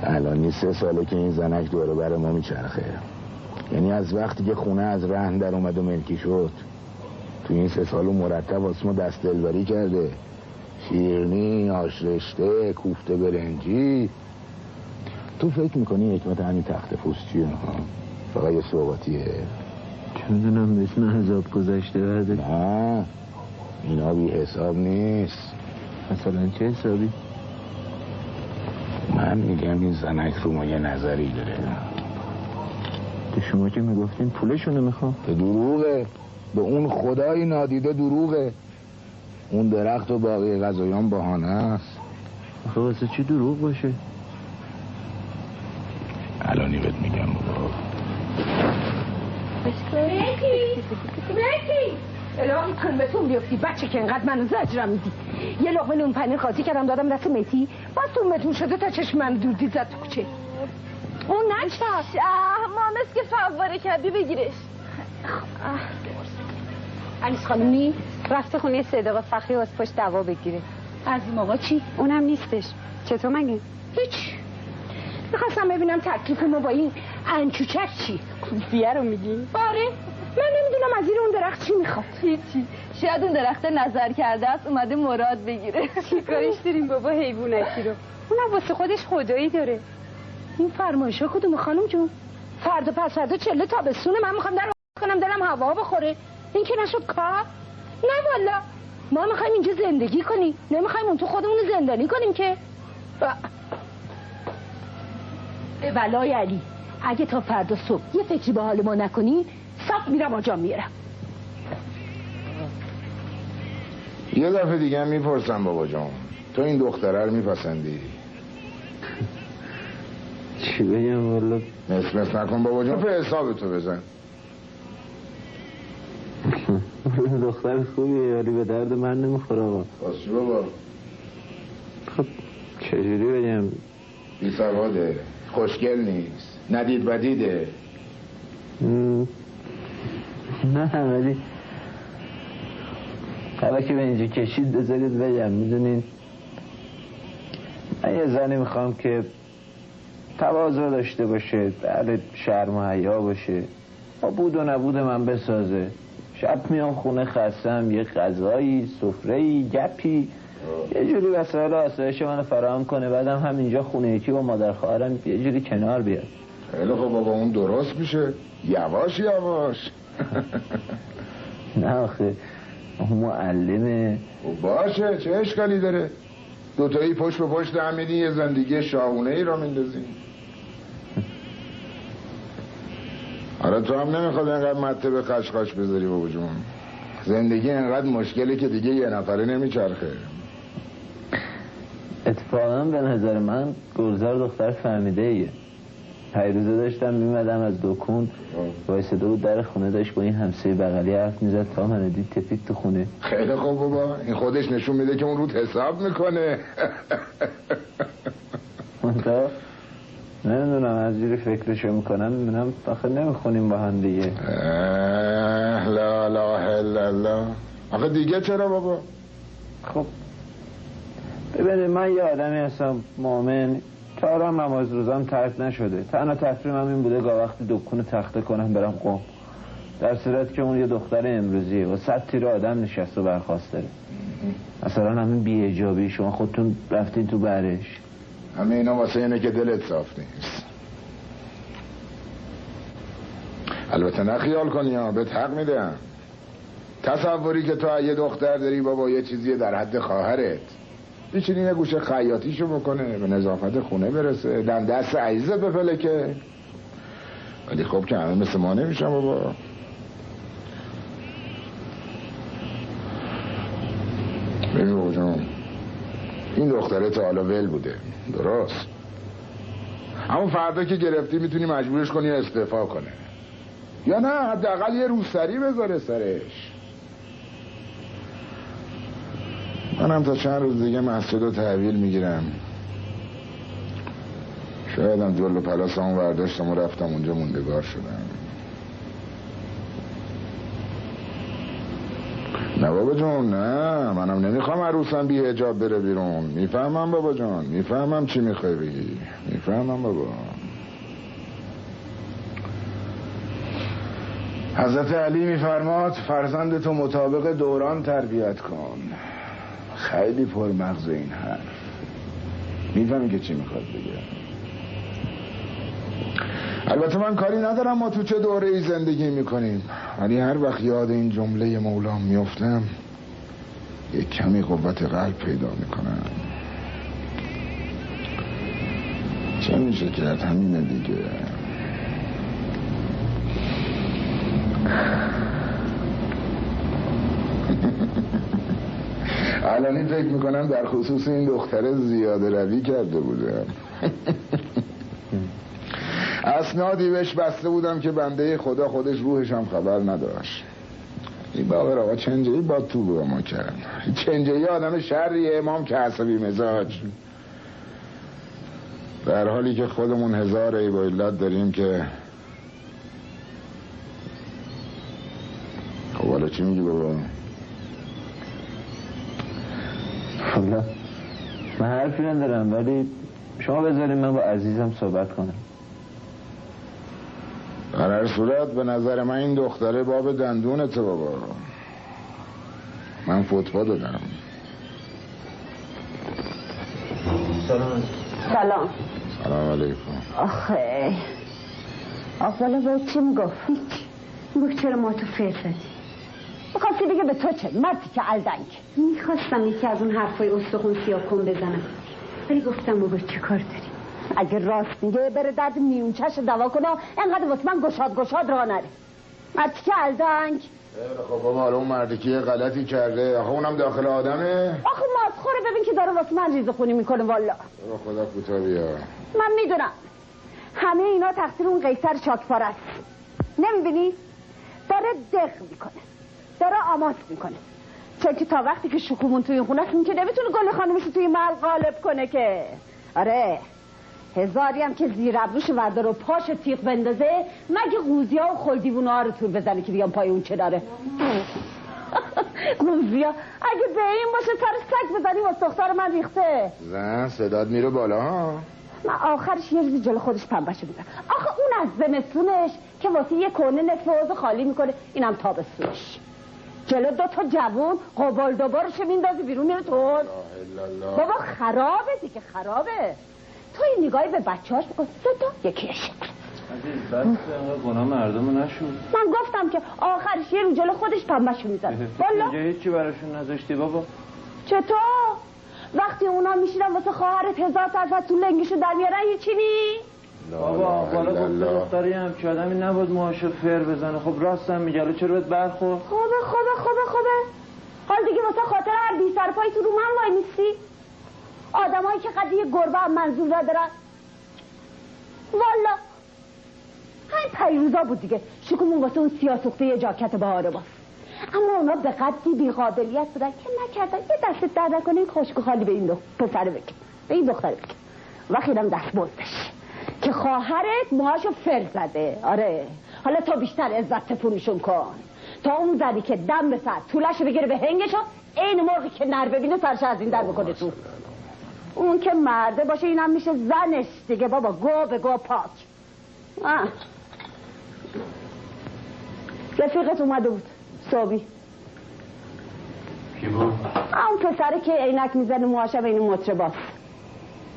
الان 3 ساله که این زنک دوره بر ما میچرخه. یعنی از وقتی که خونه از رهن در اومد و ملکی شد، تو این 3 سالو مرتب واسه ما دست دلبری کرده. شیرینی، آش رشته، کوفته برنجی. تو فکر میکنی حکمت همین تخت پوست چیه؟ فقط یه صحباتیه. چه میدونم اسم حساب گذشته برده. نه اینا بی حساب نیست. مثلا چه حسابی؟ من میگم این زنک رو ما یه نظری داره. تو شما که میگفتین پولشونو میخوام. به دروغه، به اون خدای نادیده دروغه. اون درخت و باقی غذایان بهانه است. آخه واسه چی دروغ باشه؟ الانی بهت میگم بابا. مهدی الهی تون بیفتی بچه که انقدر منو زجرم میدی. یه لقمه نون پنیر قاطی کردم دادم دست مهدی، باز تون شده تا چشم من دور دید زد تو کوچه. اون نچست مامس که فواره کردی بگیرش. انیس خانومی رفته خونه صدقه فخری واسه پشت دوا بگیره. از این موقع چی؟ اونم نیستش. چطور مگه؟ هیچ. میخواستم ببینم تکلیف ما با این انچوچک چی؟ کوفیه رو میگی؟ آره من نمیدونم از این اون درخت چی میخواد. هیچی، شاید اون درخت نظر کرده است اومده مراد بگیره. چی کارش داریم بابا حیوانکی رو؟ اونم واسه خودش خدایی داره. این فرمایشا کدوم خانم جون؟ فردا پس فردا چله تابستونه من میخوام در کنم دلم هوا بخوره. این که نشد کار؟ نه والا ما میخوایم اینجا زندگی کنیم، نمیخوایم اون تو خودمون زندانی کنیم که. ولای علی اگه تا فردا صبح یه فکری به حال ما نکنی صاف میرم آجام میرم. یه دفعه دیگه هم میپرسم بابا جان، تو این دختره رو میپسندی؟ چی بگم والا؟ مس نکن بابا جان، به حساب تو بزن. دختر خوبیه یاری به درد من نمیخوره آقا. باز چی بابا؟ خب چجوری بگم؟ بی سواده، خوشگل نیست، ندید بدیده. نه ولی حالا که به اینجا کشید بذارید بگم. میدونین من یه زنی میخوام که تواضع داشته باشه، در شرم و حیا باشه، با بود و نبود من بسازه. شب میام خونه خستم، یه غذایی، سفره‌ای، گپی، یه جوری وسایل آسایش منو فراهم کنه، بعدم همینجا خونه یکی با مادر خواهرم یه جوری کنار بیاد. خیلی خب بابا، اون درست میشه، یواش یواش. نه آخه اون معلمه. باشه، چه اشکالی داره؟ دوتایی پشت به پشت هم میدین یه زندگی شاهونه ای را میندازین. آره تو هم نمیخواد اینقدر مته به خشخاش بذاری بابا جون. زندگی اینقدر مشکله که دیگه یه نفره نمیچرخه. اتفاقا به نظر من گلزار دختر فهمیده ایه. پیروزه داشتم میمدم از دکون وایساده بود در خونه، داشت با این همسایه بغلی حرف میزد تا من دید تپید تو خونه. خیلی خوب بابا، این خودش نشون میده که اون روت حساب میکنه. منطقه نمیدونم از جوری فکرشو میکنم، میبینم آخه نمیخونیم با هم دیگه. لا لا الا الله. آخه دیگه چرا بابا؟ خب ببینید من یه آدمی هستم مؤمن، چهارم نماز روزم ترک نشده، تنها تفریحم این بوده گاه وقتی دکون تخته کنم برم قم، در صورت که اون یه دختر امروزیه و 100 تیر آدم نشست و برخواست داره. مثلا همین بی‌حجابی شما خودتون رفتین تو برش، همه اینا واسه اینه که دلت صاف نیست. البته نه خیال کنی ها، بهت حق میدم. تصوری که تو یه دختر داری بابا یه چیزی در حد خواهرت، بیچین یه گوشه خیاطیشو بکنه، به نظافت خونه برسه، دم دست عزیزت بفلکه. ولی خب که همه مثل ما نمیشن بابا. ببین بابا جان، این دختره تا حالا ول بوده درست، اما فردا که گرفتی میتونی مجبورش کنی استعفا کنه، یا نه حداقل یه روسری بذاره سرش. منم تا چند روز دیگه مسجد رو تحویل میگیرم، شایدم جلو پلاس همون برداشتم و رفتم اونجا موندگار شدم. نه بابا جون، نه منم نمیخوام عروسم بی حجاب بره بیرون. میفهمم بابا جان، میفهمم چی میخوای بگی، میفهمم بابا. حضرت علی میفرماد فرزند تو مطابق دوران تربیت کن. خیلی پر مغز این حرف، میفهمی که چی میخواد بگه. البته من کاری ندارم ما تو چه دوره ای زندگی میکنیم، ولی هر وقت یاد این جمله مولا میفتم یک کمی قوت قلب پیدا میکنم. چه میشه کرد؟ همینه دیگه. الانی فکر میکنم در خصوص این دختر زیاده روی کرده بودم. اسنادی بهش بسته بودم که بنده خدا خودش روحش هم خبر نداشت. این باقر آقا چنجهی با تو با ما کرد. چنجهی آدم شریه، امام که عصبی مزاج. در حالی که خودمون هزار عیب و علت داریم که خب حالا چی میگی بابا؟ حالا من حرفی ندارم، ولی شما بذاریم من با عزیزم صحبت کنم. در هر صورت به نظر من این دختره باب دندونته بابا. من فتوا دادم. سلام. سلام علیکم. آخه والا باید چی میگفت؟ گفت چرا ما تو فر زدی؟ میخواستی بگه به تو چه؟ مردی که الدنگ. میخواستم یکی از اون حرفای استخون سیاه کن بزنم، ولی گفتم بابا چی کار داری؟ اگه راست میگه بره درد میونچش دوا کنه، انقدر واسه من گشاد راه نره. مردی که الدنگ. خب بابا حالا اون مردی که یه غلطی کرده، آخه اونم داخل آدمه؟ آخه ماسخوره، ببین که داره واسه من ریزه خونی میکنه. والا بابا خدا کوتا بیا. من میدونم همه اینا تقصیر اون قیصر چاکپاره است. نمیبینی؟ داره دق میکنه، داره آماس میکنه، چون که تا وقتی که شکومون توی این خونه است این که نمیتونه گل خانمش توی محل غالب کنه که. آره هزاری هم که زیر ابروش وردار و پاش تیغ بندازه، مگه قوزیا و خلدیوونه ها رو تور بزنه که بیان پای اون چه داره. قوزیا اگه به این باشه سر سگ بزنی واسه دختر من ریخته. زن صداد میره بالا ها. من آخرش یه روزی جلو خودش پنبهشو میزن. آخه اون از زمستونش که واسه یه کنه نصف حوض خالی میکنه، اینم تابستونش جلو دو تا جوون قبال دوبارشو میندازی بیرون میره تو. بابا خرابه دیگه، خرابه. تو این نگاهی به بچه‌هاش بکن، سه تا یکی شکل. عزیز بس انقدر گناه مردمو نشون. من گفتم که آخرش یه رو جلو خودش پنبهشو میزنه. والا اینجا هیچی براشون نذاشتی بابا. چطور؟ وقتی اونا میشیدن واسه خواهرت 1000 طرف تو لنگشو در میارن هیچی نی؟ بابا بالا گفت دختری هم که آدمی نبود موهاشو فر بزنه. خب راستم میگه، چرا بهت برخورد؟ خوبه حال دیگه واسه خاطر هر بی سر پای تو رو من وای میستی؟ آدمایی که قد یه گربه هم منظور ندارن. والا همین پیروزا بود دیگه، شکومون واسه اون سیاسخته یه جاکت بهاره باز. اما اونا به قدری بی‌قابلیت بودن که نکردن یه دست در نکنه این خشک خالی به این پسره بکن، به این دختره بکن. وقتی اینم دست بردش که خواهرت موهاشو فر زده. آره حالا تو بیشتر عزت تپونیشون کن تا اون زدی که دم به سر طولش بگیره به هنگشو، این موقعی که نر ببینه سرش از این در بکنه تو. اون که مرده باشه اینم میشه زنش دیگه بابا. گو به گو پاک. رفیقت اومده بود صبحی. کی بود؟ اون پسره که عینک میزنه موهاش بین مطرباست.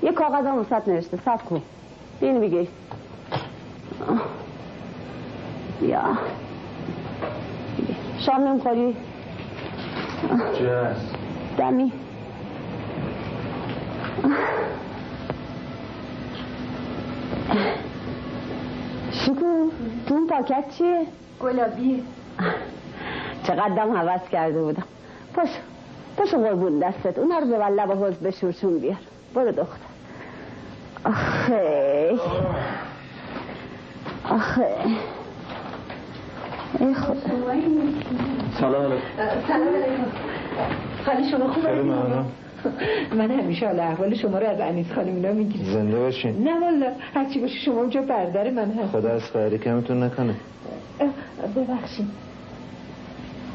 یه کاغذ هم وسط نوشته. صبر کن اینو میگی. بیا شام نمیخوری؟ جس دمی شکو تو اون پاکت چیه؟ گلابیه. چقدرم حوض کرده بودم. پاشو قربون دستت اونا رو به لب حوض بشورشون بیار. برو دختر. آخه ای خدا. سلام علیکم. سلام علیکم. خالی شما خوب هستید؟ من همیشه حال احوال شما رو از انیس خانم اینا میگیرم. زنده باشین. نه والا هرچی باشه شما اونجا برادر من هست. خدا از خیری کمتون نکنه. ببخشید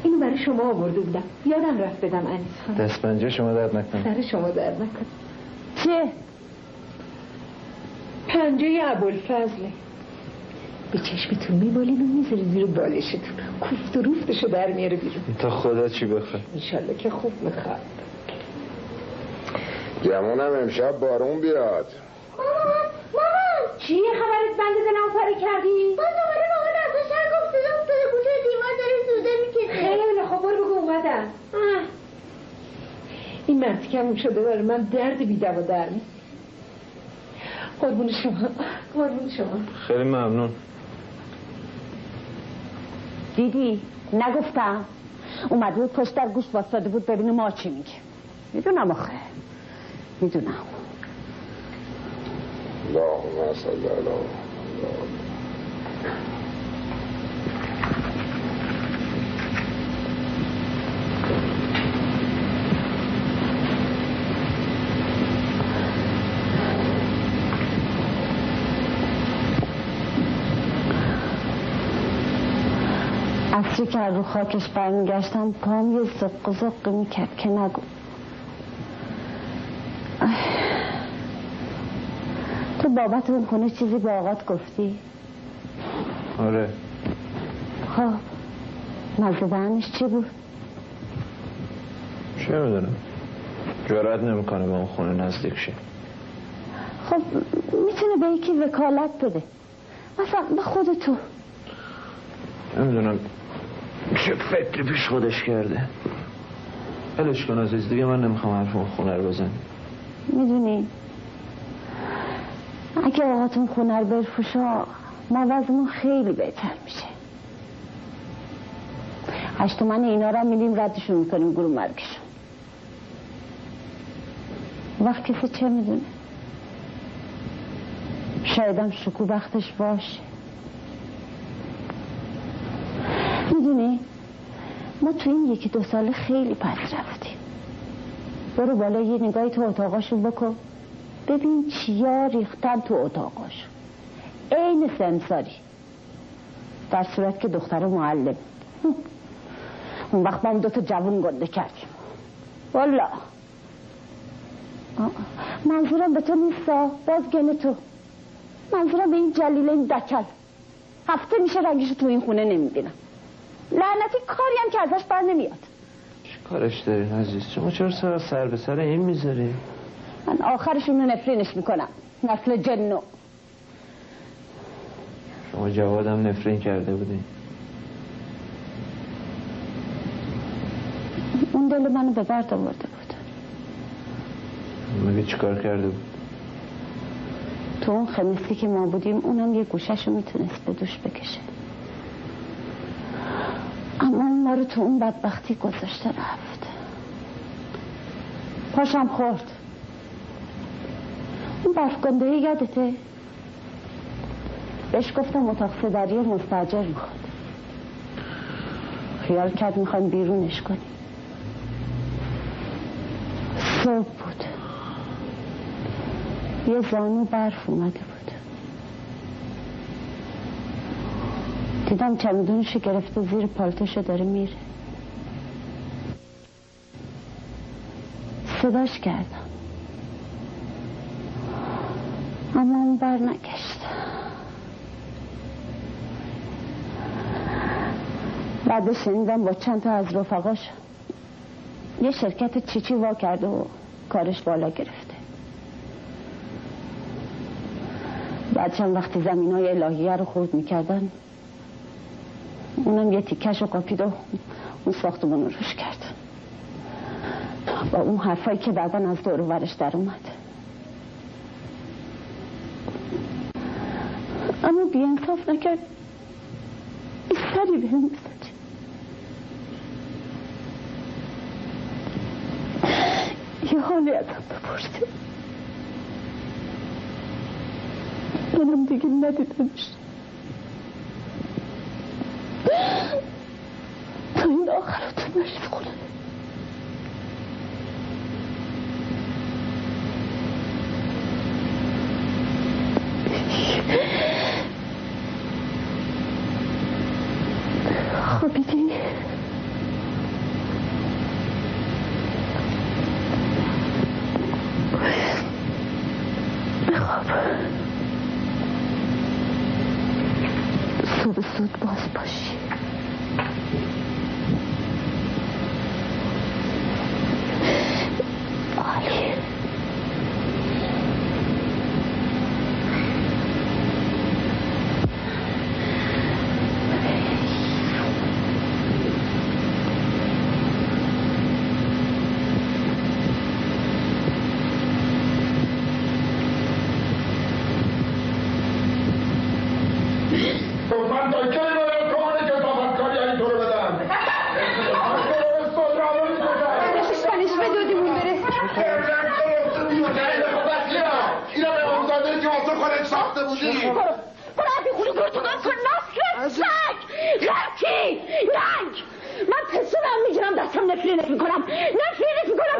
اینو برای شما آورده بودم، یادم رفت بدم انیس خانم. دست پنجه شما درد نکنه. سر شما درد نکنه. چیه؟ پنجه ابوالفضله. به چشمتون میبالین و میذاری زیر بالشتون، کوفت و روفتشو در میاره بیرون. تا خدا چی بخواد. انشالله که خوب میخواد. گمونم امشب بارون بیاد. مامان چیه خبرت؟ بند زنم پاره کردی؟ باز دوباره مامان از شهر گفت صدا افتاده گوشه دیوار داره سوزه میکشه. خیلی خب برو بگو اومدم. این مرتکم شده برای من درد بیدوا در می. قربون شما، قربون شما. خیلی ممنون. دیدی نگفتم اومده بود پشت در گوشت واسطاده بود ببینه ما چی میگه. میدونم آخه میدونم. اللهم صل علی عصری که رو خاکش برمیگشتم پام یه زق زق میکرد که نگو. تو بابت اون خونه چیزی به آقات گفتی؟ آره. خب مزه دهنش چی بود؟ چه میدونم، جرأت نمیکنه به اون خونه نزدیک شه. خب میتونه به یکی وکالت بده، مثلا به خود تو. نمیدونم چه فکری پیش خودش کرده. ولش کن عزیز، دیگه من نمیخوام حرف اون خونه رو بزنم. میدونی اگه آقاتون خونه رو برفوشا ما وضعمون خیلی بهتر میشه. 8 تومن اینا رو میدیم ردشون میکنیم گروه مرگشون. وقت کسی چه میدونه، شایدم شکو وقتش باشه. میدونی ما تو این 1-2 سال خیلی پس رفتیم. برو بالا یه نگاهی تو اتاقاشون بکن، ببین چیا ریختن تو اتاقاشون، عین سمساری، در صورت که دختر معلم. اون وقت ما هم 2 تا جوون گنده کردیم. والا منظورم به تو نیستا، باز گنه تو، منظورم به این جلیله، این دکل. هفته میشه رنگشو تو این خونه نمیبینم. لعنتی کاری هم که ازش بر نمیاد. چه کارش دارین عزیز؟ شما چرا سر به سر این میذاری؟ من آخرشون رو نفرینش میکنم، نسل جنو. شما جوادم نفرین کرده بودین. اون دل منو به برد آورده بود. مگه چی کار کرده بود؟ تو اون خمیستی که ما بودیم اونم یه گوشهشو میتونست به دوش بکشه، اما اون ما رو تو اون بدبختی گذاشته رفت. پاشم خورد. اون برفگنده یادته؟ بهش گفتم اتاق سدری مستاجر میخواد. خیال کرد میخوایم بیرونش کنیم. صبح بود، یه زانو برف اومده بود. دیدم چمدونشو گرفته زیر پالتوشو داره میره. صداش کردم اما اون بر نگشت. بعدش شنیدم با چند تا از رفقاش یه شرکت چیچی وا کرده و کارش بالا گرفته. بعد چند وقتی زمینای الهیه رو خورد میکردن اونم یه تیکش رو قاپید و اون ساختمون رو روش کرد با اون حرفایی که بعدن از دور و برش در اومد. اما بی انصاف نکرد، این سری به هم بزد. یه حالی ازم بپرسید، منم دیگه ندیدمش تا این آخراتون نشید خونه. خوابیدی؟ بخواب، صبح زود باز باشی. عالی. خودت ساخته بودی. برو عبی خونی گرتونم کن نفر سگ غلطی ننگ. من پسرم میگیرم دستم نفرینت میکنم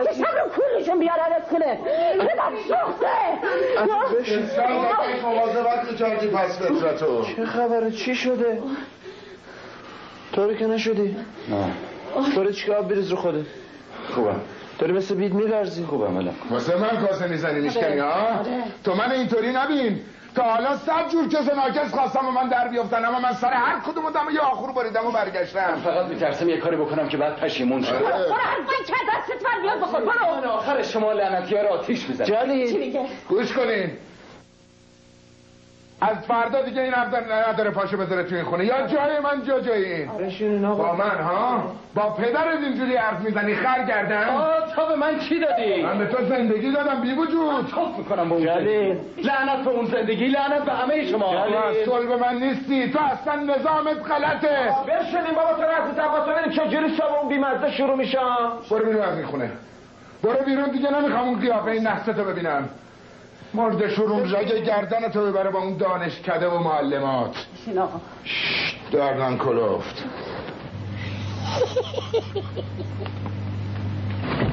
که شب رو کولشون بیارنت کنه. پدر سخته بشین سرزدش مواظبت میکردی پس فطرتو. چه خبره؟ چی شده؟ طوری که نشدی؟ نه. برو چیکار بریز رو خودت. خوبم. داری مثل بید میلرزی. خوبم الان. واسه من کاسه میزنی میشکنی ها؟ تو من اینطوری نبین. تا حالا 100 جور کس ناکس خواستم و من در بیافتن، اما من سر هر کدوم دم یه آخر بریدم و برگشتم. فقط میترسم یه کاری بکنم که بعد پشیمون شم. برو حرفای که دستت من بیاد بخور. برو. من آخر شما لعنتی‌ها رو آتیش میزنم. جلیل چی میگه؟ گوش کنین. از فردا دیگه این نداره پاشو بذاره تو این خونه، یا جای من جای این. بشینین آقا. با من ها؟ با پدرت اینجوری حرف میزنی خر گردن؟ تو به من چی دادی؟ من به تو زندگی دادم بی وجود. توف میکنم به اون جلیل. لعنت به اون زندگی، لعنت به همه شما. تو صلب من نیستی، تو اصلا نظامت غلطه. بشینین بابا، تو رفت تقاطع ببین چجوری شبون بیمزه شروع میشم. برو بیرون از این خونه. برو بیرون دیگه، نمیخوام اون قیافه این نحستو ببینم. مرد شروم رگ گردن تو ببره با اون دانشکده و معلمات. بشین آقا. دردن کلفت.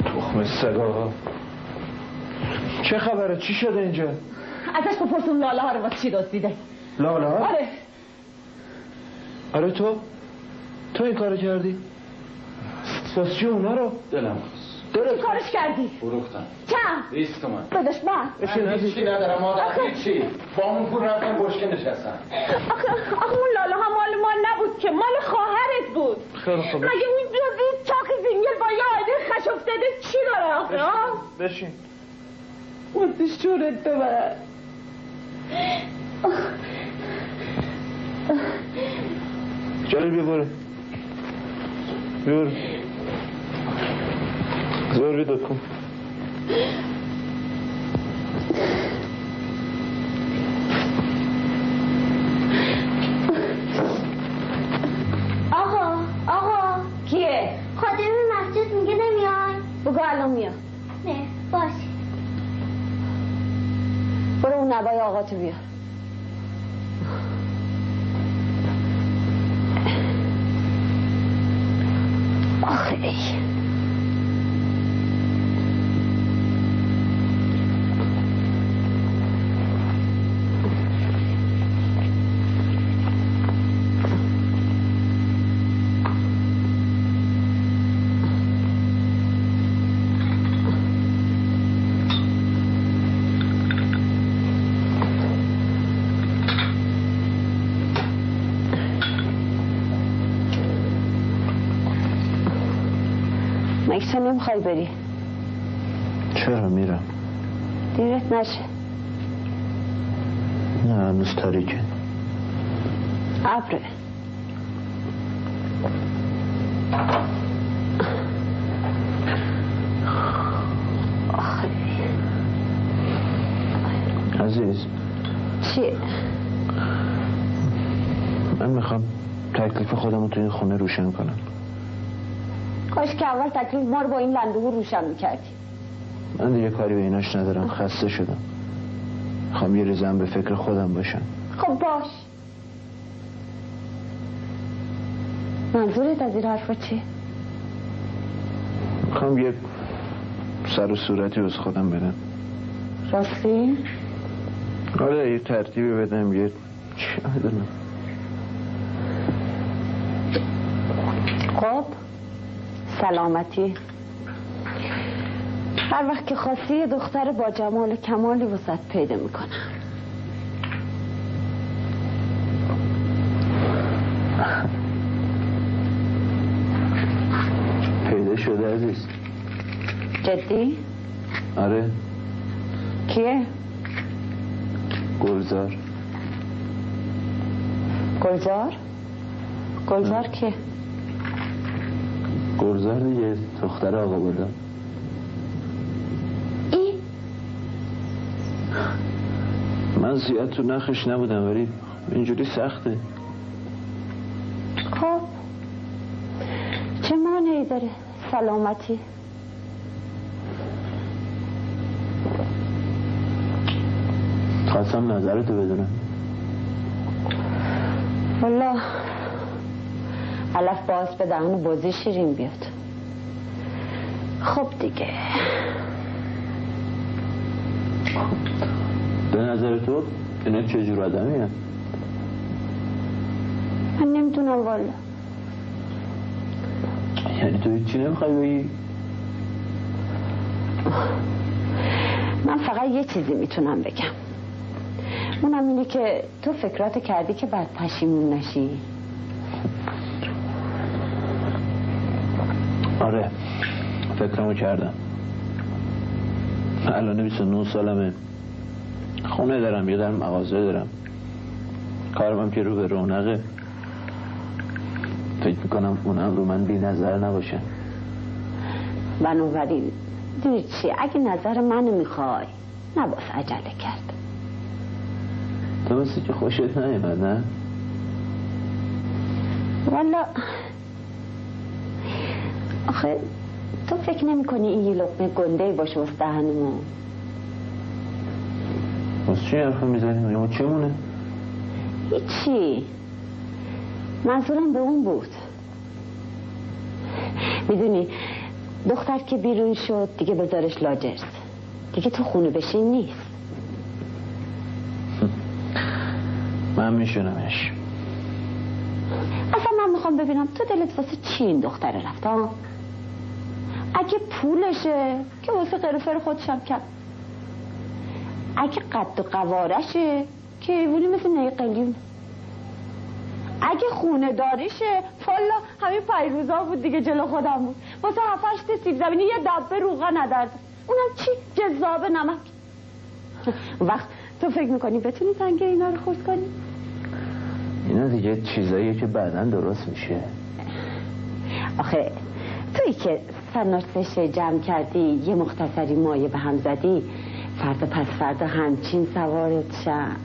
تخم سگا. چه خبره؟ چی شده اینجا؟ ازش بپرس اون لاله ها رو واسه چی دزدیده. لاله ها؟ آره تو این کارو کردی؟ واسه چی اونا رو؟ دلم چی کارش کردی؟ فروختم. چند؟ 20 تومن. بدش من. هیچی ندارم مادر، هیچی. با اون پول رفتم بشکه نشستم. آخه اون لاله ها مال ما نبود که، مال خواهرت بود. خیلی خوب. مگه این چاک زینگل با یه آیده خش افتاده چی داره آخه ها؟ بشین. مردش جورت ببر. جلیل بیا برو. زور بیدو کن. آقا کیه؟ خادم مسجد میگه نمیای. بگو الان میاد. نه باش. برو اون نوای آقا تو بیار. آخه ای مگه نمیخوای بری؟ چرا میرم؟ دیرت نشه. نه هنوز تاریکه. ابره. عزیز چیه؟ من میخوام تکلیف خودم رو تو این خونه روشن کنم. کاش که اول تکلیف ما رو با این لندهو روشن میکردی. من دیگه کاری به ایناش ندارم، خسته شدم. میخوام یه روزم به فکر خودم باشم. خب باش. منظورت از این حرفا چیه؟ میخوام یه سر و صورتی از خودم بدم. راستی؟ آره یه ترتیبی بدم، یه چی بدونم. خب سلامتی. هر وقت که خواستی یه دختر با جمال کمالی وسط پیدا میکنم. پیدا شده عزیز. جدی؟ آره. کیه؟ گلزار. گلزار؟ گلزار کیه؟ گلزار دیگه، دختر آقا بودا. ای؟ من زیاد تو نخش نبودم ولی اینجوری سخته. خب چه مانعی داره؟ سلامتی. خواستم نظرتو بدونم. والا علف باز به دهن بازی شیرین بیاد. خب دیگه به نظر تو اینه چجور آدمیه؟ من نمیتونم والا. یعنی تو هیچی نمیخوای بگی؟ من فقط یه چیزی میتونم بگم، اونم اینه که تو فکرات کردی که بعد پشیمون نشی. آره فکرمو کردم. الان 29 سالمه، خونه دارم، یه در مغازه دارم، کارم هم که رو به رونقه. فکر میکنم اونم رو من بی نظر نباشه. بنابراین دیدی چی، اگه نظر منو میخوای نباس عجله کرد. تو مثل که خوشت نیامد نه؟ والا آخه تو فکر نمی کنی این یه لقمه گنده باشه واسه دهنمون؟ واسه چی حرف میزنیم؟ یا چمونه؟ هیچی، منظورم به اون بود. میدونی دختر که بیرون شد دیگه بذارش لاجرز، دیگه تو خونه بشین نیست. من میشونمش. اصلا من میخوام ببینم تو دلت واسه چی این دختره رفت ها؟ اگه پولشه که واسه قرفر خودشم کرد، اگه قد و قوارشه که ایوونی مثل نی قلیون، اگه خونه داریشه فالا همین پیروزا بود دیگه جلو خودم بود واسه 7-8 سیب زمینی یه دبه روغن ندارد، اونم چی؟ جذاب نمک. وقت تو فکر میکنی بتونی زنگ اینا رو خورد کنی؟ اینا دیگه چیزاییه که بعداً درست میشه. آخه تویی که سنارسش جمع کردی یه مختصری مایه به هم زدی، فردا پس فردا همچین سوارت شم.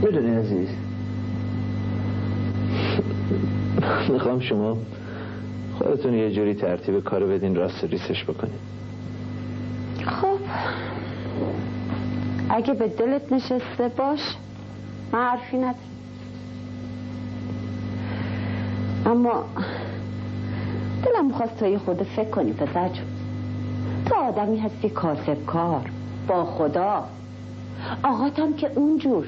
میدونی عزیز، میخوام شما خودتون یه جوری ترتیب کارو بدین راست ریسش بکنین. خب اگه به دلت نشسته باش، من حرفی ندارم. اما دلم میخواست توی خود فکر کنی پسر جون. تو آدمی هستی کاسب کار با خدا، آقاتم که اونجور،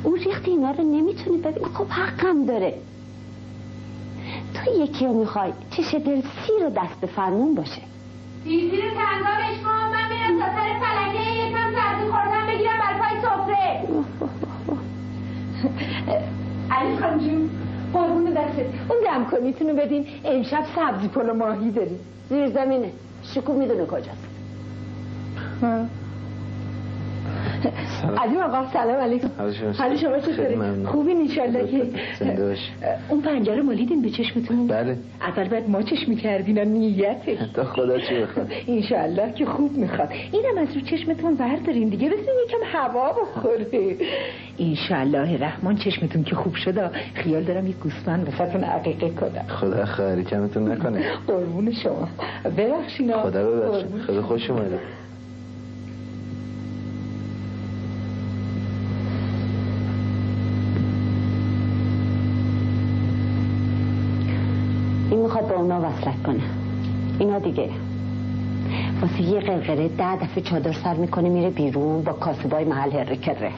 اون ریخت اینا رو نمیتونی ببین. خب حقم داره. تو یکی رو میخوای چش دل سیر دست فرمون باشه. زیر تنگامش کن، من میرم تا سر فلکه یکم سبزی خوردن بگیرم بر پای سفره. علی خان جون قربون دستت، اون دمکامیتونو بدین، امشب سبزی پلو و ماهی داریم. زیر زمینه، شکو میدونه کجاست. علی آقا سلام علیکم. حال شما چطوره؟ خوبین انشالله که اون پنجره مالیدین به چشمتون؟ بله. اول بعد ما چشم کردین نیتش. تا خدا چی بخواد. انشالله که خوب میخواد. اینم از رو چشمتون بردارین دیگه، بزنین یکم هوا بخوره. انشالله رحمان چشمتون که خوب شد خیال دارم یک گوسفند واسهتون عقیقه کنم. خدا خیری کمتون نکنه. قربون شما. ببخشین. خدا ببخشید. خدا خوش اومده. این میخواد با اونا وصلت کنه. اینا دیگه واسه یه قرقره 10 دفعه چادر سر میکنه میره بیرون با کاسبای محل هره کره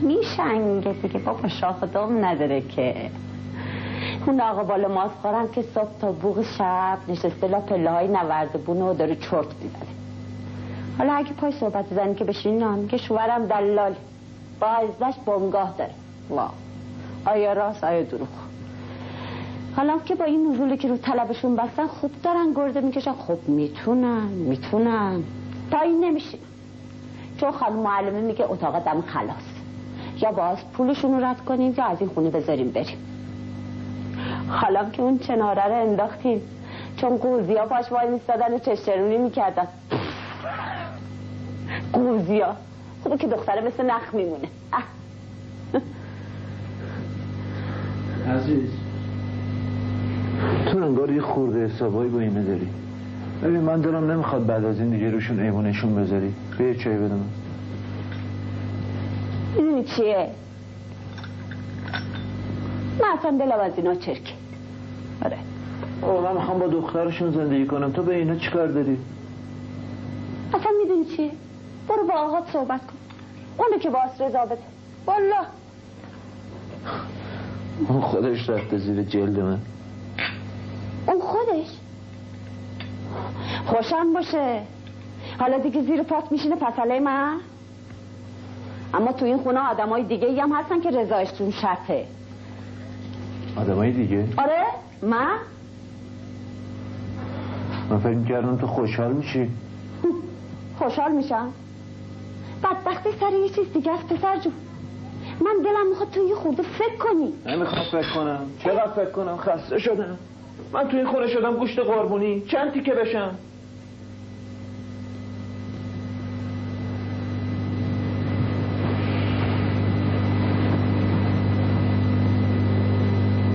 میشنگه دیگه. بابا شاخ دام نداره که. اون آقا بالا ماسخارم که صبح تا بوغ شب نشسته لا پله های نوردبونه و داره چرت میزنه. حالا اگه پای صحبت زنی که بشین نام که شوهرم دلال با عزش بامگاه داره. وا آیا راست آیا دروغ. حالا که با این نزولی که رو طلبشون بستن خوب دارن گرده میکشن. خب میتونن تا این نمیشین، چون خانم معلمه میگه اتاق دم خلاص، یا باز پولشون رو رد کنیم یا از این خونه بذاریم بریم. حالا که اون چناره رو انداختیم چون قوزیا پاش وای میستادن و چشترونی میکردن. قوزیا خوبه که دختره مثل نخ میمونه. عزیز تو انگار یه خورده حسابایی با اینه داری. ببین من دلم نمیخواد بعد از این دیگه روشون ایوونشون بذاری. بیا چای بده من. میدونی چیه؟ من اصلا دلم از اینا چرکه. آره من میخوام با دخترشون زندگی کنم. تو به اینا چیکار داری؟ اصلا میدونی چیه؟ برو با آقات صحبت کن. اونه که باعث رضا بده. والله اون خودش رفته زیر جلد من. اون خودش خوشم باشه. حالا دیگه زیر پات میشینه پسله من. اما تو این خونه آدمای دیگه هم هستن که رضایشون شرطه. آدمای دیگه؟ آره من فکر می‌کردم تو خوشحال میشی. خوشحال میشم؟ بدبختی سر یه چیز دیگه است پسر جون. من دلم میخواد تو یه خورده فکر کنی. نمیخوام فکر کنم. چقدر فکر کنم؟ خسته شدم. من تو این خونه شدم گوشت قربونی. چند تیکه بشم؟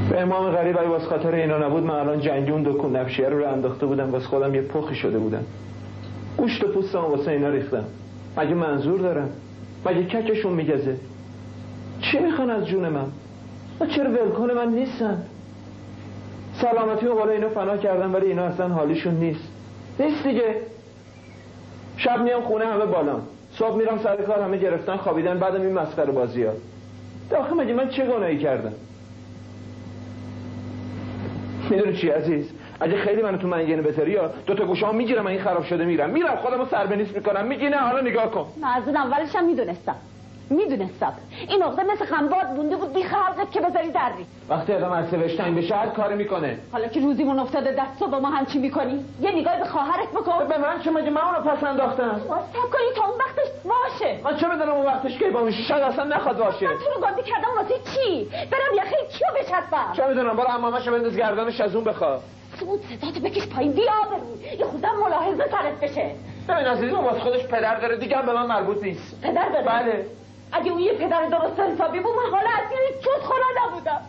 به امام غریب اگه واسه خاطر اینا نبود من الان جنگی اون دکون نفشیه رو انداخته بودم. واسه خودم یه پخی شده بودم. گوشت و پوستم واسه اینا ریختم. مگه منظور دارم؟ مگه ککشون میگزه؟ چی میخوان از جون من؟ چرا ولکن من نیستن؟ سلامتی و بالا اینا فنا کردن ولی اینا اصلا حالیشون نیست دیگه. شب میام خونه همه بالام، صبح میرم سر کار همه گرفتن خوابیدن، بعدم این مسخره بازی ها. آخه مگه من چه گناهی کردم؟ میدونی چی عزیز؟ اگه خیلی منو تو منگنه بذاری یا دوتا گوشه‌ام میگیرم این خراب شده میرم خودمو سربنیس میکنم. میگی نه حالا نگاه کن. من از اون اولش هم میدونستم این عقده مثل خنباد مونده بود بی خلقت که بذاری دری. وقتی آدم از سوشتنگ بشه هر کاری میکنه. حالا که روزیمون افتاده دست با ما همچی میکنی؟ یه نگاه به خواهرت بکن. به من چه؟ مگه من اونو پس انداختم؟ واسه کنی تا اون وقتش باشه. من چه بدونم اون وقتش کی با میشه؟ شاید اصلا نخواد باشه. من تو رو گاندی کردم واسه چی؟ برم یخه کیو بچسبم؟ چه میدونم؟ برو عمامشو بنداز گردنش از اون بخوا. اون صداتو بکش پایین بیا برو. یه خودم ملاحظه سرت بشه. ببین عزیز اون واسه خودش پدر داره دیگه هم به من مربوط نیست. پدر داره؟ بله. اگه اون یه پدر درست حسابی بود من حالا از این چوت خورا نبودم.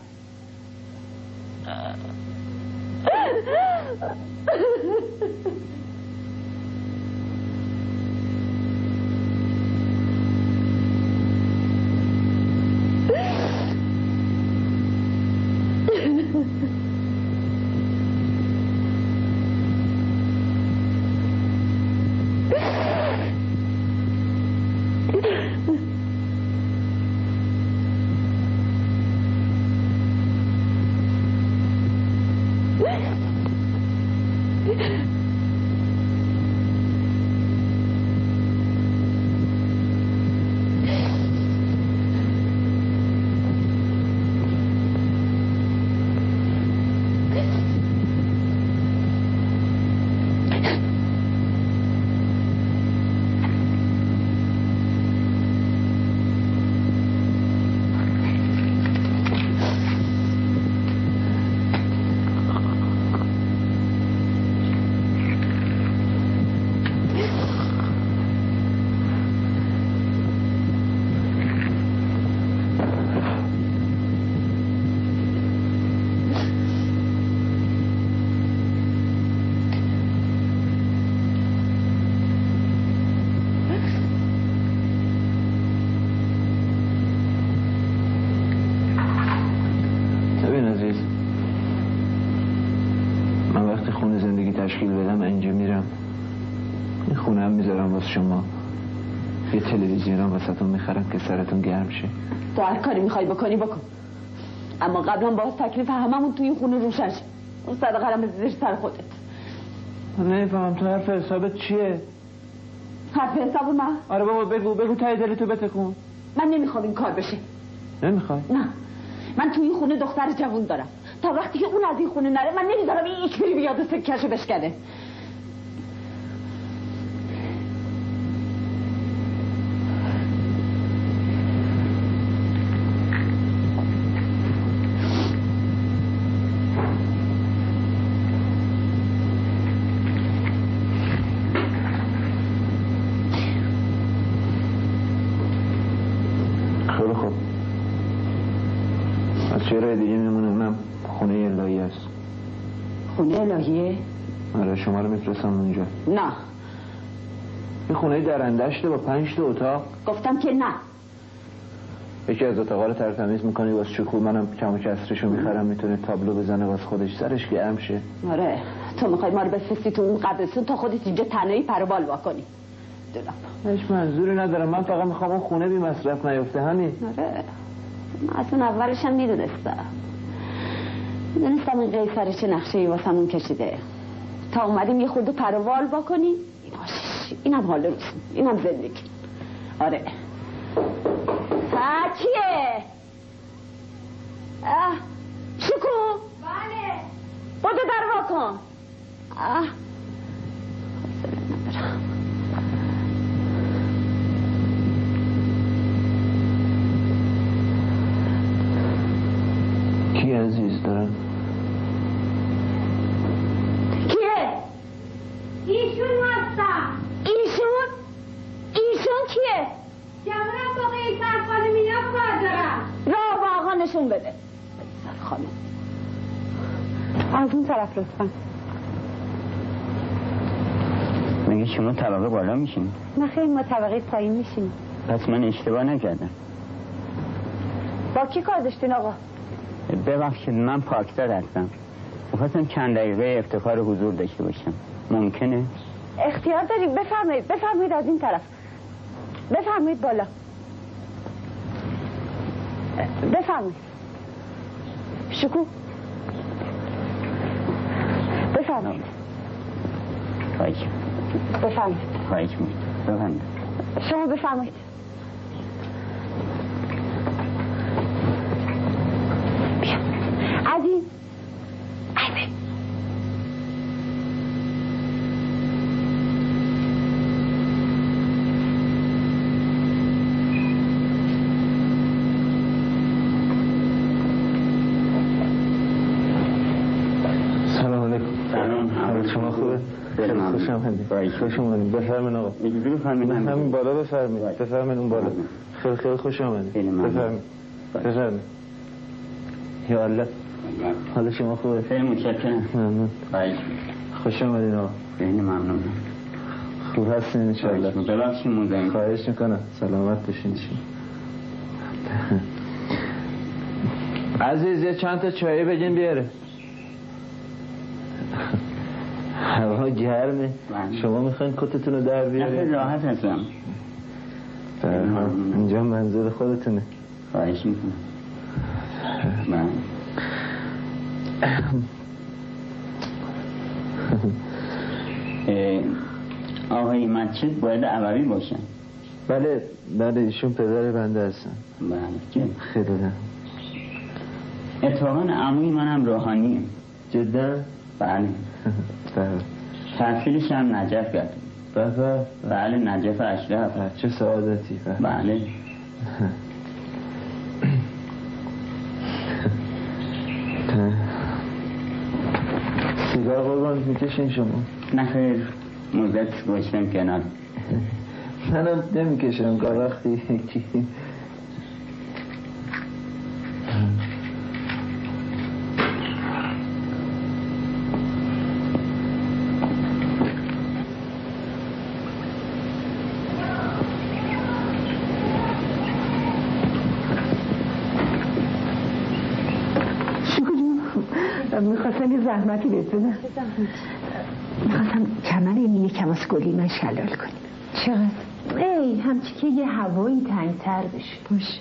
شما یه تلویزیون واسهتون میخرم که سرتون گرم شه. تو هر کاری میخوای بکنی بکن، اما قبلا باز تکلیف هممون توی این خونه روشن شه. اون صدقه رو بذار سر خودت. من نمیفهمم تو حرف حسابت چیه؟ حرف حساب من؟ آره بابا بگو ته دلتو بتکن. من نمیخوام این کار بشه. نمیخوای؟ نه من توی این خونه دختر جوون دارم. تا وقتی که اون از این خونه نره من نمیذارم این یکی بیاد و سکه‌شو بشکنه. چرا دیگه میمونه؟ اونم خونه الهی است. خونه الهیه؟ آره شما رو میفرستم اونجا. نه. یه خونه درندشته با 5 تا اتاق. گفتم که نه. یکی از اتاقا رو ترتمیز میکنی واسه شکوه، منم کم و کسرشو میخرم، میتونه تابلو بزنه واسه خودش، سرش گرم شه. آره تو میخوای ما رو بفرستی تو اون قبرستون تا خودت اینجا تنهایی پروبال واکنی. دلم هیچ منظوری ندارم، من فقط میخوام اون خونه بی مصرف نیفته همین. آره از اون اولش هم میدونستم این قیصر چه نقشه‌ای واسمون کشیده تا اومدیم یه خورده پروال واکنیم. اینم حال روز، اینم زندگی. آره کیه؟ شکو؟ بله. بودو در واکن. کی عزیز دارم؟ کیه؟ ایشون هستم. ایشون کیه؟ جمعرم با قیصر خانم اینا کار دارم. راه با آقا نشون بده. قیصر خانم از اون طرف لطفا. میگه شما طبقه بالا میشین؟ نه خیلی ما طبقه پایین میشیم. پس من اشتباه نکردم. با کی کار داشتین آقا؟ ببخشید من پاکدار هستم، می‌خواستم چند دقیقه افتخار حضور داشته باشم، ممکنه؟ اختیار دارید، بفرمایید از این طرف، بفرمایید بالا، بفرمایید. شکو بفرمایید. بفرمایید. شما بفرمایید. عزیز سلام علیکم. حال شما خوبه؟ خیلی خوشم هستید. خوش اومدید. بفرمایید آقا. همین بالا بفرمایید اون بالا. خیلی خوش اومدید. بفرمایید. یا الله. حال شما خوبه؟ خیلی متشکرم. ممنون. خوش اومدید آقا. خیلی ممنونم. خوب هستین ان شاء الله. ببخشید مزاحم. خواهش میکنم. سلامت باشین. عزیز یه چند تا چای بگین بیاره. هوا گرمه. شما میخواین کتتون رو در بیارید؟ راحت هستم. اینجا منزل خودتونه. خواهش میکنم. آقای مسجد باید عربی باشن؟ بله ایشون پدر بنده هستن. بله خیلی دارم. اتفاقا عموی منم روحانیه. جدا؟ بله. تحصیلش هم نجف کرد. بله نجف اشرف. چه سعادتی. بله. سیگار قربان میکشین شما؟ نه خیر مدت گوشتم کنار. منم نمیکشم که وقتی میخواستم یه زحمتی بزنم. میخواستم کمر این یک کماس گلی من شلال کنیم. چقدر؟ ای همچی که یه هوایی تنگتر بشه. باش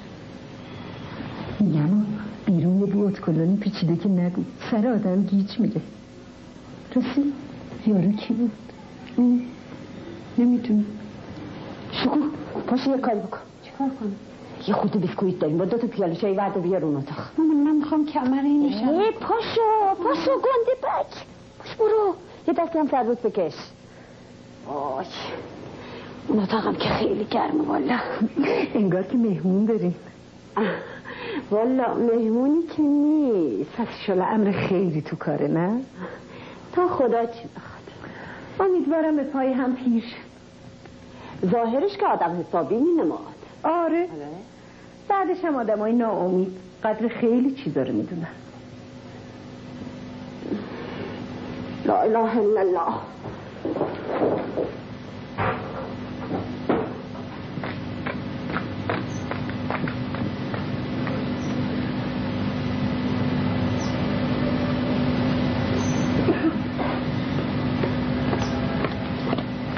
میگم بیرون یه بود کلانی پیچیده که نگو سر آدم گیج میگه. راستی یارو کی بود؟ نمیتونم. شکو پاشو یه کاری بکن. چیکار کنم؟ یه خورده بیسکویت داریم با 2 تا پیاله چای ورد و بیار اون اتاق. من میخوام کمر اینو شلال. پاشو گنده بک. پاش برو یه دستی هم سربوز بکش. آی اون اتاقم که خیلی گرمه والا. انگار که مهمون داریم. والا مهمونی که نیست. انشالله امر خیری تو کاره نه؟ تا خدا چی بخواد. امیدوارم به پای هم پیر. ظاهرش که آدم حسابی مینماد. آره بعدش هم آدم های ناامید قدر خیلی چیزا رو میدونن. لا اله الا الله.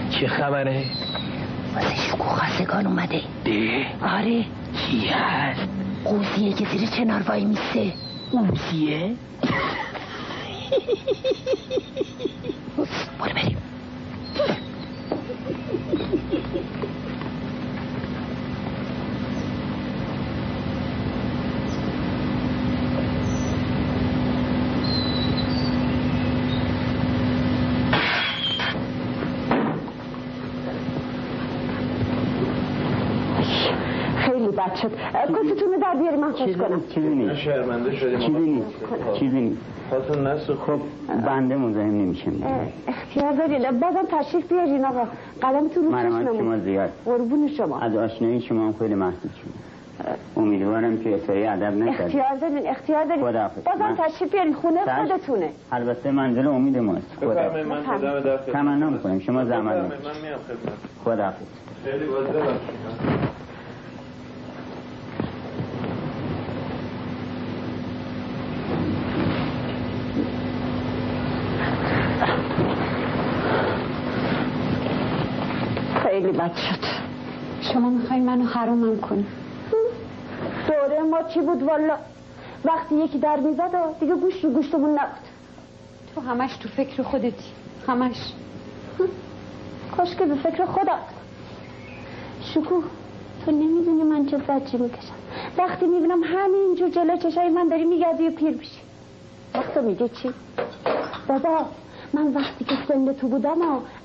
چه خبره؟ واسه شکو خواستگان اومده. ده؟ آره. کی هست؟ قوزیه که زیر چنار وای میسته. قوزیه؟ برو بریم. بد شد. کتتون در بیاری من خوش کنم. چیزی نیست. شرمنده شدیم. چیزی نیست. خودتون نسو. خب بنده مزاحم نمیشم. اختیار دارین. بازم تشریف بیارین آقا. قدمتون رو مرحمت شما زیاد. قربون شما. از آشنایی شما هم خیلی محسوب شدم. امیدوارم که اسایی ادب نکنید. اختیار دارین. بازم تشریف بیارین خونه خودتونه. البته منزل امید ماست. بفرمایید من خدمت در خدمت. تمنا می‌کنم شما زحمت بفرمایید من میام خدمت. خداحافظ. خیلی بازده خیلی بد شد. شما میخواین منو حرامم کنی؟ دوره ما چی بود والا؟ وقتی یکی در میزد دیگه گوش رو گوشتمون نبود. تو همش تو فکر خودتی. همش. کاش که به فکر خودت. شکوه تو نمیدونی من چه زجی میکشم وقتی میبینم همینجور جلو چشای من داری میگردی و پیر میشی. وقتا میگه چی؟ بابا من وقتی که سن تو بودم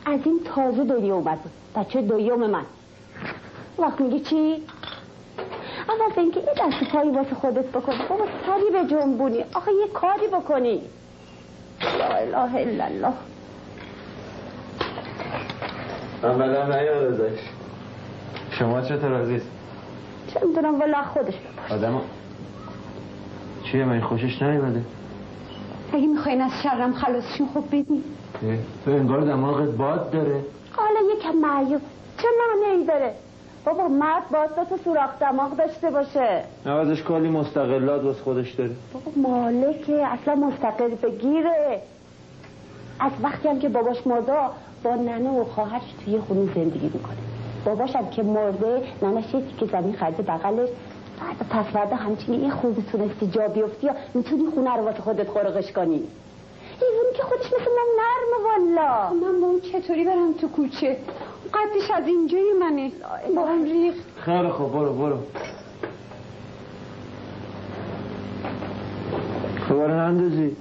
از این تازه دنیا اومد بود. بچه دویم من. وقت میگه چی؟ اول اینکه یه دست پایی واسه خودت بکن. بابا سری به جنبونی. آخه یه کاری بکنی. لا اله الا الله. من بدم نیاد ازش. شما چطور عزیز؟ چه میدونم والا خودش بپرس. آدم چیه من خوشش نیومده؟ اگه میخواین از شرم خلاصشون خب بدین. تو انگار دماغت باد داره. حالا یکم معیوب چه معنی داره؟ بابا مرد باستا تو سوراخ دماغ داشته باشه. نوازش کلی مستقلات واسه خودش داره. بابا مالکه اصلا مستقل بگیره. از وقتی هم که باباش مرده با ننه و خواهرش توی خونه زندگی میکنه. باباش هم که مرده ننهش یه تیکه زمین خرده بغلش. پس فردا همچنین یه خوبی تونستی جا بیفتی یا میتونی خونه رو واسه خودت خرقش کنی. ایوونی که خودش مثل من نرمه والا. من با اون چطوری برم تو کوچه؟ قدش از اینجایی منه. با هم ریخت. خیلی خوب برو دوباره نندازی.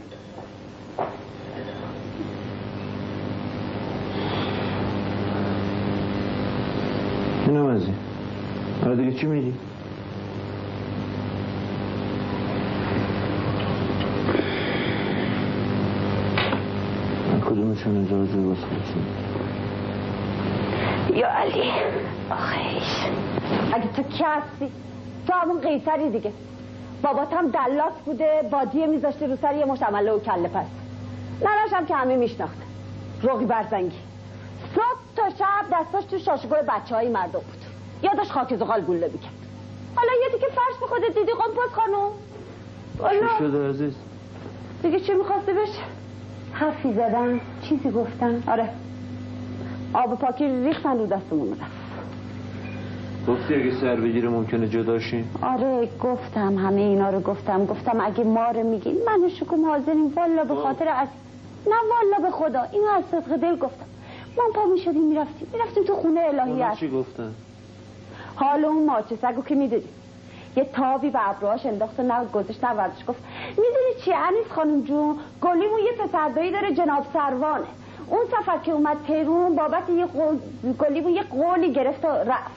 اینم از این. حالا دیگه چی میگی؟ کدومشون اجازه واسه خودشون؟ یا علی آخیش اگه تو کی هستی؟ تو همون قیصری دیگه. بابات هم دلاس بوده بادیه میذاشته رو سر یه مشت عمله و کله پس. ننش هم که همه میشناخته. روغی برزنگی صبح تا شب دستاش تو شاشگاه بچه های مردم بود. یادش خاک زغال گوله میکرد. حالا یه دیگه فرش به خودت دیدی قمپاز خانوم؟ چی شده عزیز؟ دیگه چی میخواسته بشه؟ حرفی زدن چیزی گفتن. آره آب پاکی ریختن رو دستمون رفت. گفتی اگه سر بگیره ممکنه جداشین؟ آره گفتم همه اینا رو گفتم اگه ما رو میگین من و شکم حاضرین والا به خاطر از نه والا به خدا اینو از صدق دل گفتم. ما پا میشدیم میرفتیم تو خونه الهیت. چی گفتن؟ حال اون ماچه سگو که میدونی یه تابی به ابروهاش انداخت و گذاشت نوردش گفت میدونی چی انیس خانم جون گلیمون یه پسردایی داره جناب سروانه. اون سفر که اومد تهرون بابت یه گلیمون یه قولی گرفت و رفت.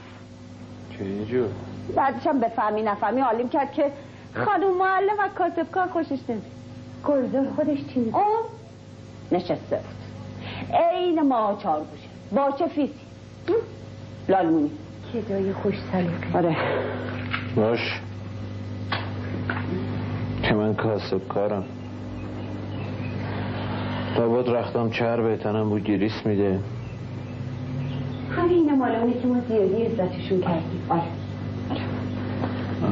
چه اینجور؟ بعدش هم بفهمی نفهمی حالیم کرد که خانم معلم و کاسبکار خوشش نمید. گلدار خودش چی میگه؟ اون نشسته بود عین ما چارگوشه با چه فیسی لالمونی که جای خوش سلیقه. آره باش که من کاسبکارم. لابد رختم چربه تنم بود گریس میده. همه این مالانه که ما زیادی عزتشون کردیم. آره من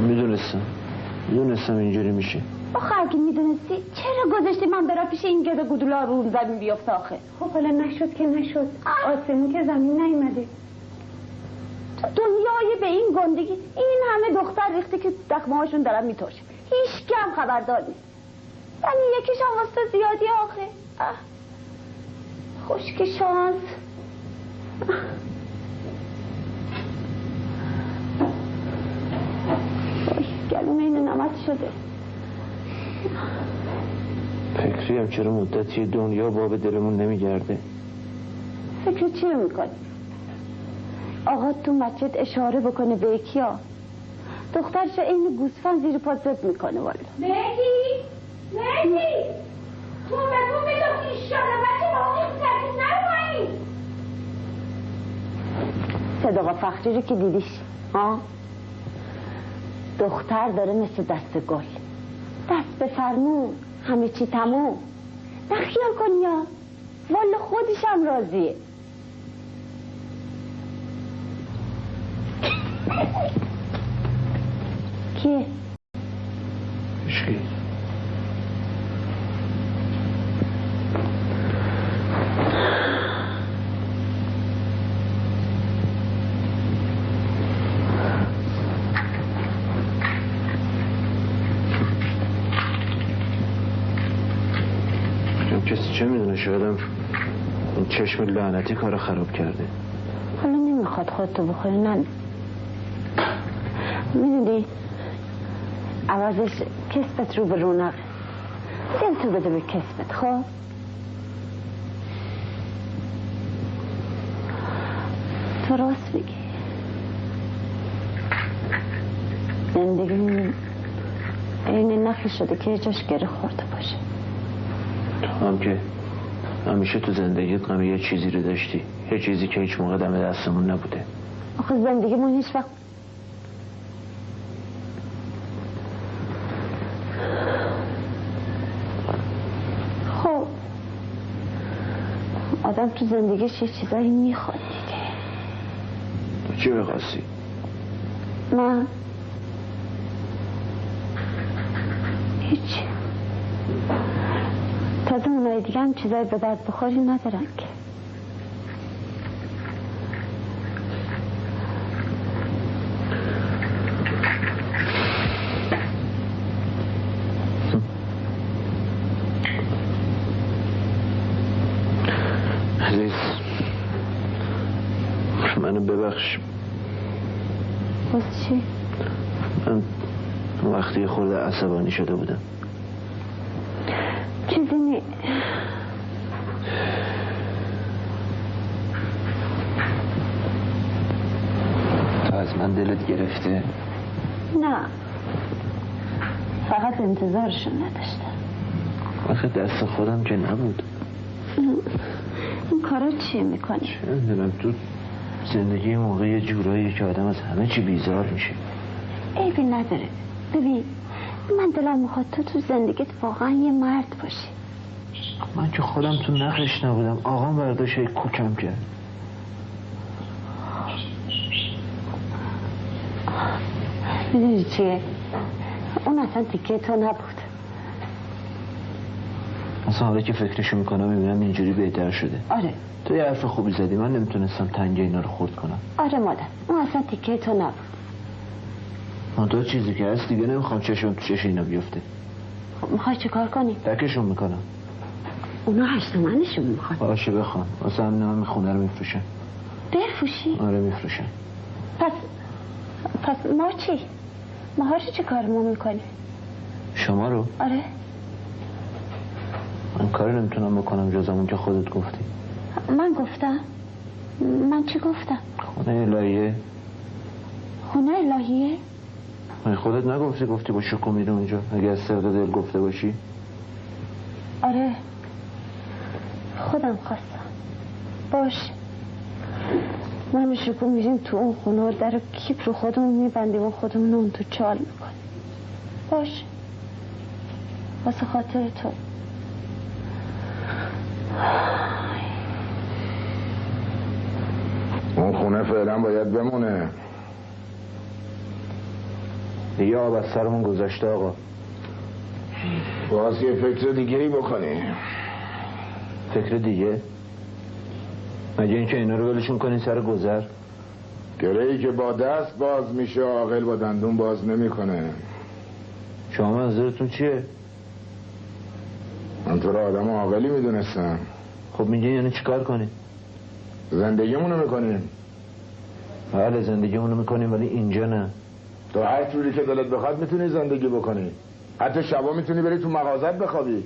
میدونستم اینجوری میشه. آخه اگه میدونستی چرا گذاشتی من برا پیش این گدا گدولا رو زمین بیافته آخه؟ خب حالا نشد که نشد. آسمون که زمین نیومده. تو دنیای به این گندگی این همه دختر ریخته که دخمه هاشون دارن میتوشه. هیچ کم خبردار نیست. یعنی یکیش هم واسه زیادی آخه. خوشک شانس. گلوم این نمت شده. فکریم چرا مدتی دنیا باب دلمون نمیگرده. فکر چی میکنی؟ آقا تو مسجد اشاره بکنه به کیا؟ دخترش این گوسفند زیر پا زد میکنه والا. مهدی تو بگو میدونی شده بچه با اون سرکیز نرو بایی. صدقا فخری رو که دیدیش دختر داره مثل دست گل، دست به فرمون، همه چی تموم. نخیال کن یا والا خودش هم راضیه. کیه؟ اشکی کسی چه میدونه؟ شایدم این چشم لعنتی کار خراب کرده. حالا نمیخواد خودتو بخوری. نه میدونی عوضش کسبت رو به رونق دلتو بده به کسبت. خب تو راست میگی. زندگی این نخل شده که جاش گره خورده باشه. تو هم که همیشه تو زندگیت غم یه چیزی رو داشتی، یه چیزی که هیچ موقع دم دستمون نبوده. آخه زندگیمون هیچ وقت خب آدم تو زندگیش یه چیزایی میخواد دیگه. تو چی میخواستی؟ من هیچی. تازه اونای دیگه هم چیزایی به درد بخوری ندارن که. عزیز منو ببخش. باز چی؟ من وقتی خورده عصبانی شده بودم. چیزی نی. تو از من دلت گرفته؟ نه فقط انتظارشون نداشتم. آخه دست خودم که نبود. این کارا چی میکنی؟ چه میدونم تو زندگی موقع یه جورایی که آدم از همه چی بیزار میشه. عیبی نداره. ببین من دلم میخواد تو زندگیت واقعا یه مرد باشی. من که خودم تو نقش نبودم. آقام برداشت یک کوکم کرد. میدونی چیه؟ اون اصلا تیکه تو نبود. اصلا حالا که فکرشو میکنم میبینم اینجوری بهتر شده. آره تو یه حرف خوبی زدی. من نمیتونستم تنگه اینا رو خورد کنم. آره مادر اون اصلا تیکه تو نبود. من دو چیزی که هست دیگه نمیخوام چشم تو چش اینا بیفته. خب میخوای چه کار کنی؟ تکشون میکنم. اونا 8 تومنشون میخواد. باشه بخوام. واسه همین من خونه رو میفروشم. بفروشی؟ آره میفروشم. پس ما چی؟ ماهاشو چه کار ما میکنی؟ شما رو؟ آره من کاری نمیتونم بکنم جز همون که خودت گفتی. من گفتم؟ من چی گفتم؟ خونه الهیه. خونه الهیه؟ من خودت نگفتی؟ گفتی با شکو میرم اونجا اگه از سرد دل گفته باشی. آره خودم خواستم. باش من و شکو میریم تو اون خونه و در کیپ رو خودمون میبندیم و خودمون اون تو چال میکنیم. باش واسه خاطر تو. اون خونه فعلا باید بمونه. دیگه آب از سرمون گذشته آقا. باز یه فکر دیگه ای بکنی. فکر دیگه؟ مگه این که اینا رو ولشون کنین سر گذر؟ گرهی که با دست باز میشه عاقل با دندون باز نمیکنه. شما منظورتون چیه؟ من تو رو آدم عاقلی میدونستم. خب میگین یعنی چیکار کنیم؟ زندگیمونو میکنیم. بله زندگیمونو میکنیم ولی اینجا نه. تو هر جوری که دلت بخواد میتونی زندگی بکنی. حتی شبا میتونی بری تو مغازت بخوابی.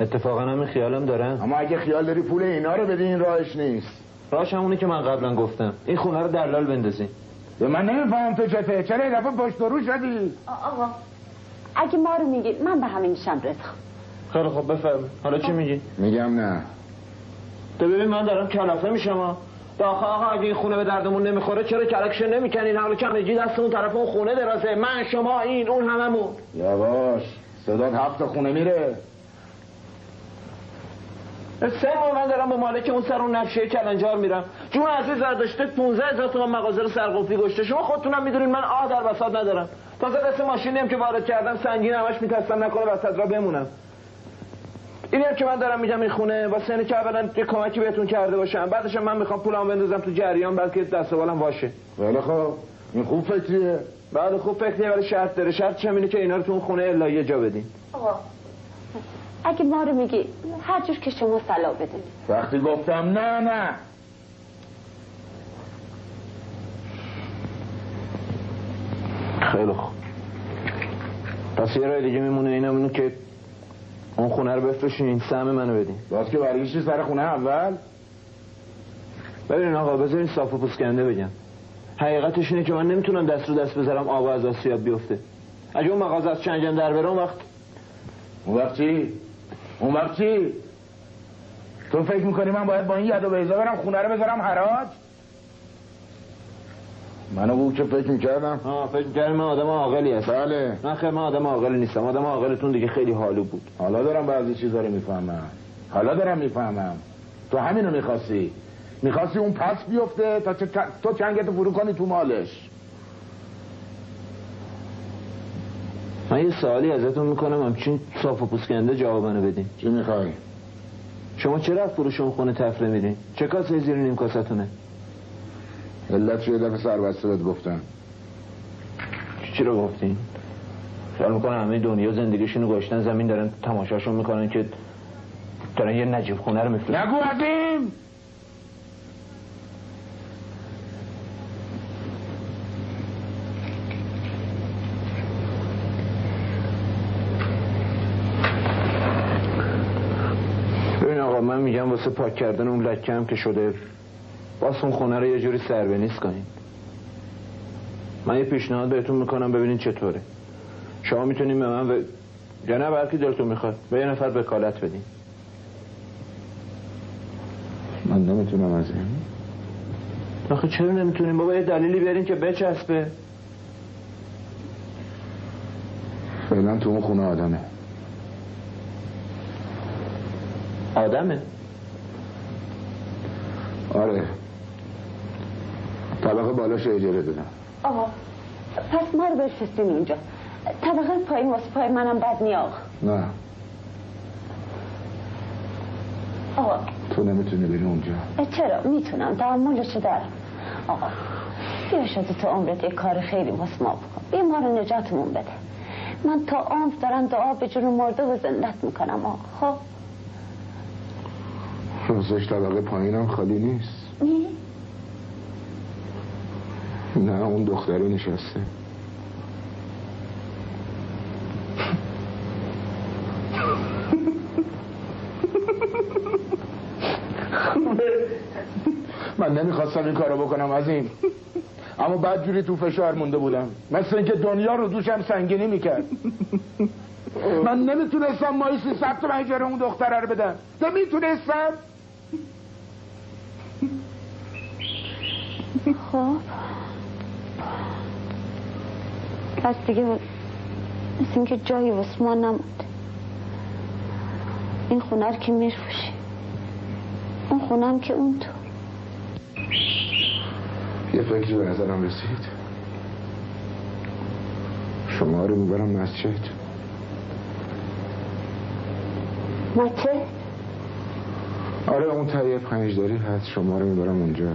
اتفاقا همین خیالم دارم. اما اگه خیال داری پول اینا رو بدی این راهش نیست. راهش همونی که من قبلا گفتم. این خونه رو دلال بندازین. به من نمیفهم تو چته. چرا این دفعه پشت رو شدی؟ آقا اگه ما رو میگید من به همینشم رضا. خیلی خب بفرمایید. حالا چی میگی؟ میگم نه. تو ببین من دارم کلافه میشم. آقا اگه این خونه به دردمون نمیخوره چرا کلکش نمیکنین؟ حالا که همگی دست اون طرف اون خونه درازه. من شما این اون هممون. یواش صدات 7 خونه میره. 3 ماه من دارم با مالک اون سر اون نفشه کلنجار میرم. جون عزیز داشته 15,000 تومان مغازه رو سرقفلی گشته. شما خودتونم میدونین من در بساط ندارم. تازه قسم ماشینی هم که وارد کردم سنگین همش میترسم نکنه وسط را بمونم. اینی هم که من دارم میگم این خونه واسه اینه که اولا یه کمکی بهتون کرده باشم، بعدش من میخوام پولام بندازم تو جریان بلکه دست و بالم واشه. ولی خب این خوب فکریه. بعد خوب فکریه ولی شرط داره. شرطش هم اینه که اینا رو تو اون خونه الهی جا بدین. آقا اگه ما رو میگی هر جور که شما صلاح بدین. وقتی گفتم نه خیلی خوب. پس یه راه دیگه میمونه اینو که اون خونه رو بفروشین سهم منو بدین. باز که برگشتی سر خونه اول. ببینین آقا بذارین صاف و پوسکنده بگم. حقیقتش اینه که من نمیتونم دست رو دست بذارم آب از آسیاب بیفته. اگه اون مغازه از چنگم در بره اون وقت چی؟ تو فکر میکنی من باید با این ید و بیضا برم خونه رو بذارم حراج؟ منو او که فکر میکردم. فکر میکردم من آدم عاقلی هستم. بله. من خیلی من آدم عاقلی نیستم. آدم عاقلتون دیگه خیلی حالو بود. حالا دارم بعضی چیزا رو میفهمم. تو همینو میخواستی اون پس بیفته تا تو چنگتو فرو کنی تو مالش. من یه سوالی ازتون میکنم همچین صاف و پوسکنده جواب منو بدین. چی میخوای؟ شما چرا از فروش اون خونه تفره میدین؟ چه کاسه زیر نیم کاستونه؟ علت شو یه دفعه سربسته بهت گفتم. چی رو گفتین؟ خیال میکنم همه دنیا زندگیشونو گذاشتن زمین دارن تماشاشون میکنن که دارن یه نجیب خونه رو میفروشن. نگو عظیم. ببین آقا من میگم واسه پاک کردن اون لکه هم که شده باز اون خونه رو یه جوری سربنیز کنین. من یه پیشنهاد بهتون میکنم ببینین چطوره. شما میتونین به من یا نه بلکه دلتون میخواد به یه نفر وکالت بدین. من نمیتونم از این. آخه چرا نمیتونین بابا؟ یه دلیلی بیارین که بچسبه. فعلا تو اون خونه آدمه. آره طبقه بالاش اجاره دادم. آقا پس ما رو بفرستین اونجا. طبقه پایین واسه پای منم بد نی آقا. نه آقا تو نمیتونی بری اونجا. چرا؟ میتونم تحملشو دارم. آقا بیا شده تو عمرت یه کار خیلی واسه ما بکن. بیا ما رو نجاتمون بده. من تا عمر دارم دعا به جون مرده و زندت میکنم آقا. خب راستش طبقه پایینم خالی نیست. نه اون دختری نشسته. من نمیخواستم این کارو بکنم عظیم، اما بعد جوری تو فشار مونده بودم مثل اینکه دنیا رو دوشم سنگینی میکرد. من نمیتونستم مایی 300 تومن اجاره اون دختره رو بدم. نمیتونستم. خب پس دیگه مثل اینکه جایی واسه ما نمود. این خونه رو که میفروشی؟ اون خونم که اون تو. یه فکری به نظرم رسید. شما رو میبرم مسجد. مسجد؟ آره اون تایی 5 داری هست، شما رو میبرم اونجا.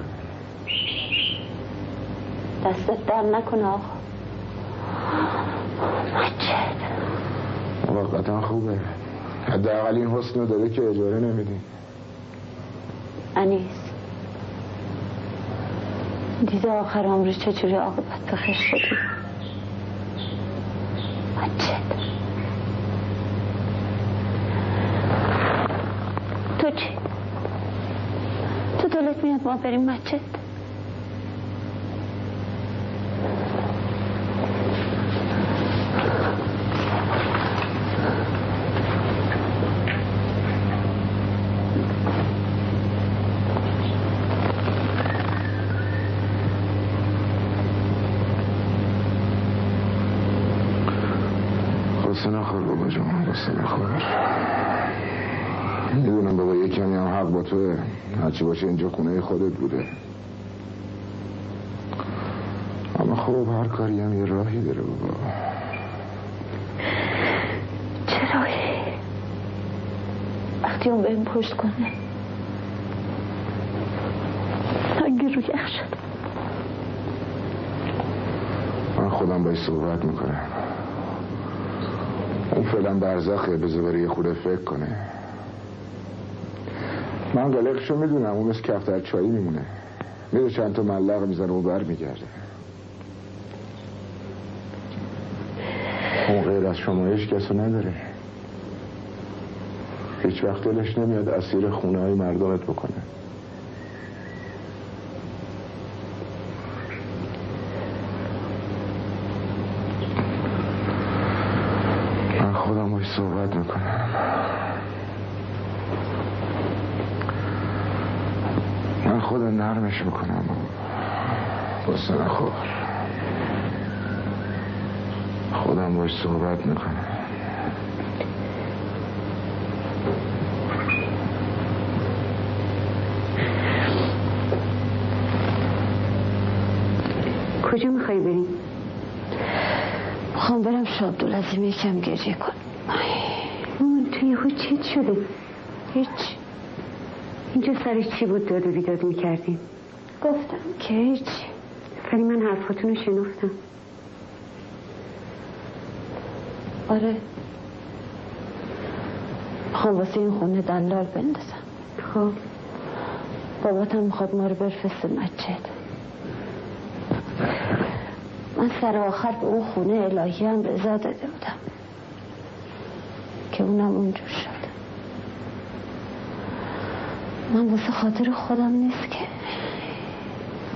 دستت در نکنه آقا. مسجد موقتا خوبه، حداقل این حسن رو داره که اجاره نمیدی. انیس دیده آخر عمری چجوری عاقبت بخیر شدی. مسجد تو چی؟ تو دلت میاد ما بریم مسجد؟ قصه نخور بابا جان، قصه نخور. میدونم بابا یه کمی هم حق با توه، هرچی باشه اینجا خونه خودت بوده. اما خب هر کاری هم یه راهی داره بابا. چه راهی؟ وقتی اون بهم پشت کنه اگه رو یخ شد من خودم باید صحبت میکنم. اون فعلا برزخه، بذار بره یه خورده فکر کنه. من قلقشو میدونم، اون مثل کفتر چایی میمونه، میره چند تا ملق میزنه و بر میگرده. اون غیر از شما هیچ کسو نداره، هیچ وقت دلش نمیاد اسیر خونه های مردمت بکنه. من خودم باید صحبت میکنم. من خودم نرمش میکنم. بسته نخور، خودم باید صحبت میکنم. کجا میخوایی بریم؟ میخوام برم شابدالعظیم یکم گریه کنم. مامان تو یهو چیت شده؟ هیچ. اینجا سرش چی بود داد و بیداد میکردیم؟ گفتم که هیچ. ولی من حرفاتون رو شنفتم. آره میخوام واسه این خونه دلال بندازم. خب باباتم میخواد ما رو برفسته مسجد. من سر آخر به اون خونه الهی هم رضا داده بودم که اونم اونجور شد. من واسه خاطر خودم نیست که.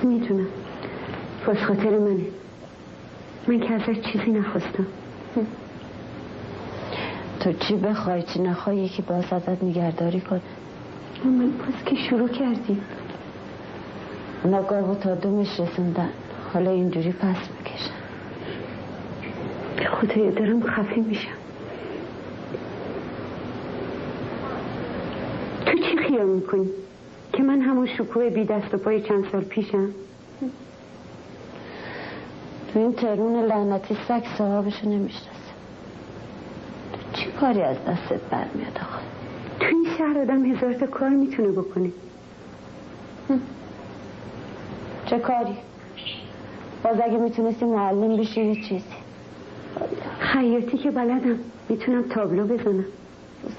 میدونم واسه خاطر منه. من که ازش چیزی نخواستم. تو چی بخوای چی نخوای یکی باز ازت نگهداری کنه. من باز که شروع کردیم ناگاه و تا دومش رسوندن، حالا اینجوری پس میکشن. خدایا دارم خفه میشم. تو چی خیال میکنی؟ که من همون شکوه بی دست و پای چند سال پیشم؟ تو این ترون لعنتی سگ صاحبشو نمیشناسه. تو چی کاری از دستت برمیاد آخه؟ تو این شهر آدم 1000 تا کار میتونه بکنه. چه کاری؟ باز اگه میتونستی معلم بشی یه چیزی. خیاطی که بلدم، میتونم تابلو بزنم.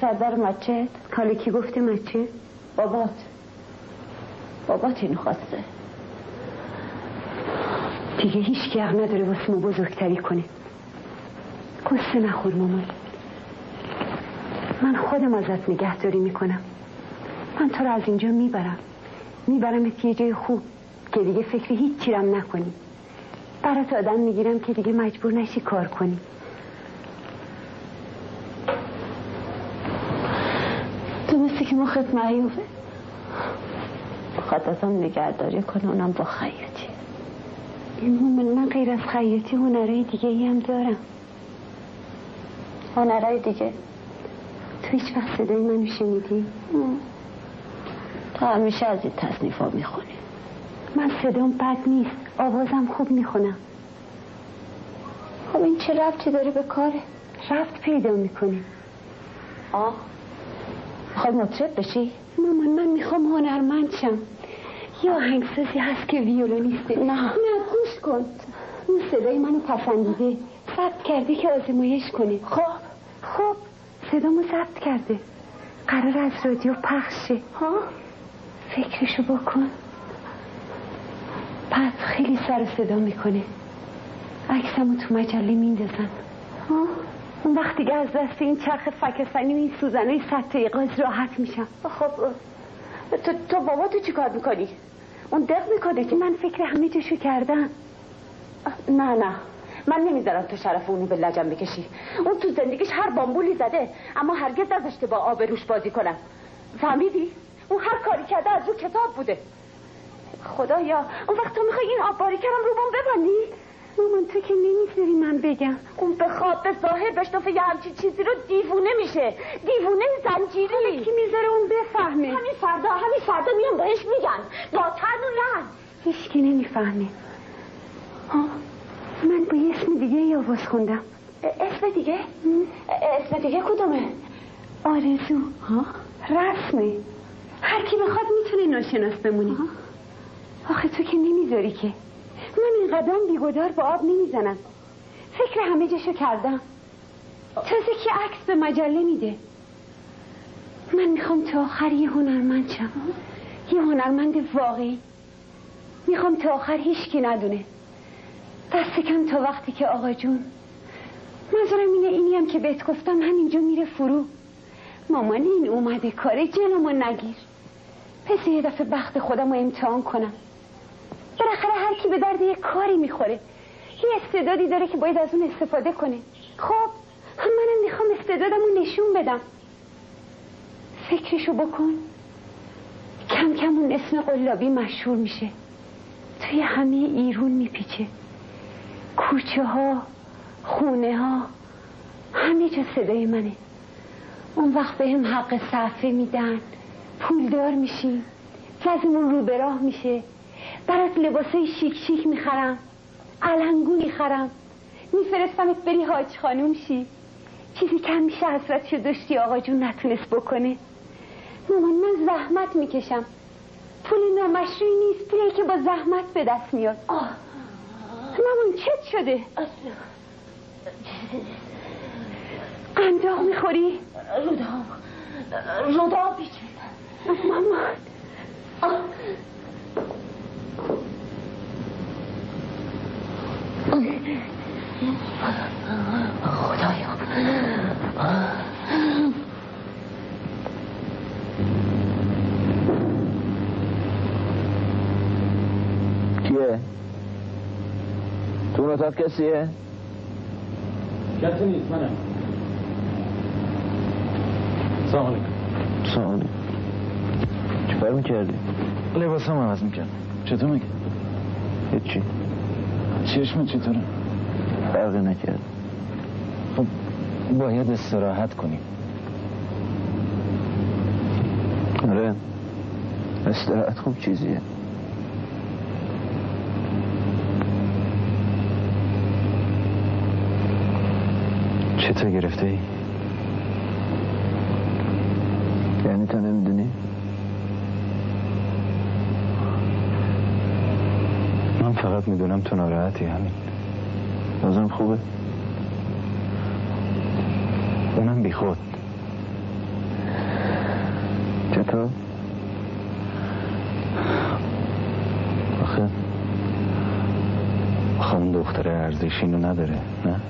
سردر مسجد؟ حالا کی گفته مسجد؟ بابات اینو خواسته. دیگه هیچ کی حق نداره واسه ما بزرگتری کنه. قصه نخور مامان، من خودم ازت نگهداری میکنم. من تو رو از اینجا میبرمت یه جای خوب که دیگه فکر هیچ چیرم نکنی. برات آدم میگیرم که دیگه مجبور نشی کار کنی. تو مثل که مخت معیوبه. بخواد ازم نگهداری کنه، اونم با خیاطی. من غیر از خیاطی هنرهای دیگه ای هم دارم. هنرهای دیگه؟ تو هیچ وقت صدای منو شنیدی؟ تو همیشه از این تصنیفا میخونی. من صدام بد نیست، آوازم خوب میخونم. خب این چه ربطی داره به کاره؟ ربط پیدا میکنه. میخوای مطرب بشی؟ مامان من میخوام هنرمند شم. یه آهنگسازی هست که ویولونیسته. نه گوش کن. اون صدای منو پسندیده، ثبت کرده که آزمایش کنه. خب صدامو ثبت کرده، قرار از رادیو پخش شه. فکرشو بکن. بعد خیلی سر صدا میکنه، عکسمو تو مجله میندازن. اون وقت دیگه از دست این چرخ فکستنی و این سوزنای سطح غاز راحت میشم. خب تو بابا تو چی کار میکنی؟ اون دق میکنه که من فکر همه جشو کردم. نه من نمیذارم تو شرف اونو به لجم بکشی. اون تو زندگیش هر بامبولی زده اما هرگز نذاشته با آب روش بازی کنم. فهمیدی؟ اون هر کاری کرده از رو کتاب بوده. خدایا اون وقت تو میخوای این آب باریکرم رو بام ببندی؟ مامان تو که نمیذاری من بگم. اون به خواب به ظاهر بشنفه یه همچین چیزی رو دیوونه میشه. دیوونه زنجیری. کی میذاره اون بفهمه؟ همین فردا میام بهش میگن با تن و لحن. هیچکی نمیفهمه. من با یه اسم دیگه ای آواز خوندم. اسم دیگه؟ اسم دیگه کدومه؟ آرزو. رسمه، هر کی بخواد میتونه ناشناس بمونی. آخه تو که نمیذاری که. من این قدم بیگدار با آب نمیزنم. فکر همه جشو کردم. تازه که عکس به مجله میده. من میخوام تا آخر یه هنرمند شم، یه هنرمند واقعی. میخوام تا آخر هیچکی ندونه، دست کم تا وقتی که آقا جون. منظورم اینی هم که بهت گفتم همینجا میره فرو. مامان این اومده کاره جلومو نگیر. پس یه دفعه بخت خودم رو امتحان کنم. بالاخره هر کی به درد یه کاری میخوره، یه استعدادی داره که باید از اون استفاده کنه. خب منم میخوام استعدادم رو نشون بدم. فکرشو بکن، کم کم اون اسم قلابی مشهور میشه، توی همه ایران میپیچه. کوچه ها، خونه ها، همه جا صدای منه. اون وقت بهم حق صفحه میدن، پولدار میشیم، جزمون رو به راه میشه، برات لباسای شیک شیک میخرم، علنگو میخرم، میفرستمت بری حاج خانوم شی. چیزی کم میشه حسرتشو داشتی آقا جون نتونست بکنه. مامان من زحمت میکشم، پول نامشروعی نیست، پولی که با زحمت به دست میاد. مامان چت شده؟ قنداق میخوری؟ روداب بیچه مامان. خدایا کیه؟ تو اون اتاق کسیه؟ کسی نیست، منم. سلام علیکم. سلام علیکم. چه کار میکردی؟ لباس هم عوض میکردم. چطور میگه؟ هیچی. چشمت چطوره؟ فرقی نکرد. خب باید استراحت کنیم. آره استراحت خوب چیزیه. چطور گرفته ای؟ یعنی تو نمیدونی؟ من فقط میدونم تو ناراحتی، همین. بازم خوبه؟ اونم بی خود. چطور؟ آخه اون دختر ارزش اینو نداره، نه؟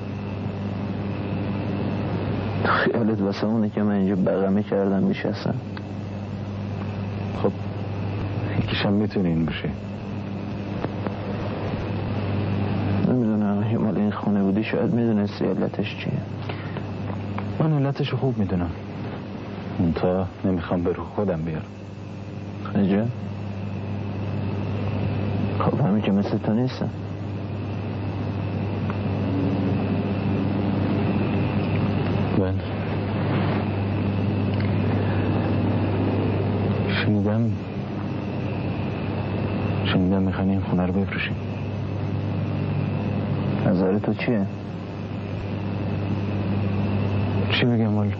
خیالت واسه اونه که من اینجا بغمه کردم میشستم. خب یکیشم میتونه این باشه. نمیدونم، یه مال این خونه بودی شاید میدونستی علتش چیه. من علتشو خوب میدونم، منتها نمیخوام به رو خودم بیارم. خیجه؟ خب همین که مثل تو نیستم. شنیدم خونه رو بفروشیم. نظر تو چیه؟ چی بگم والا؟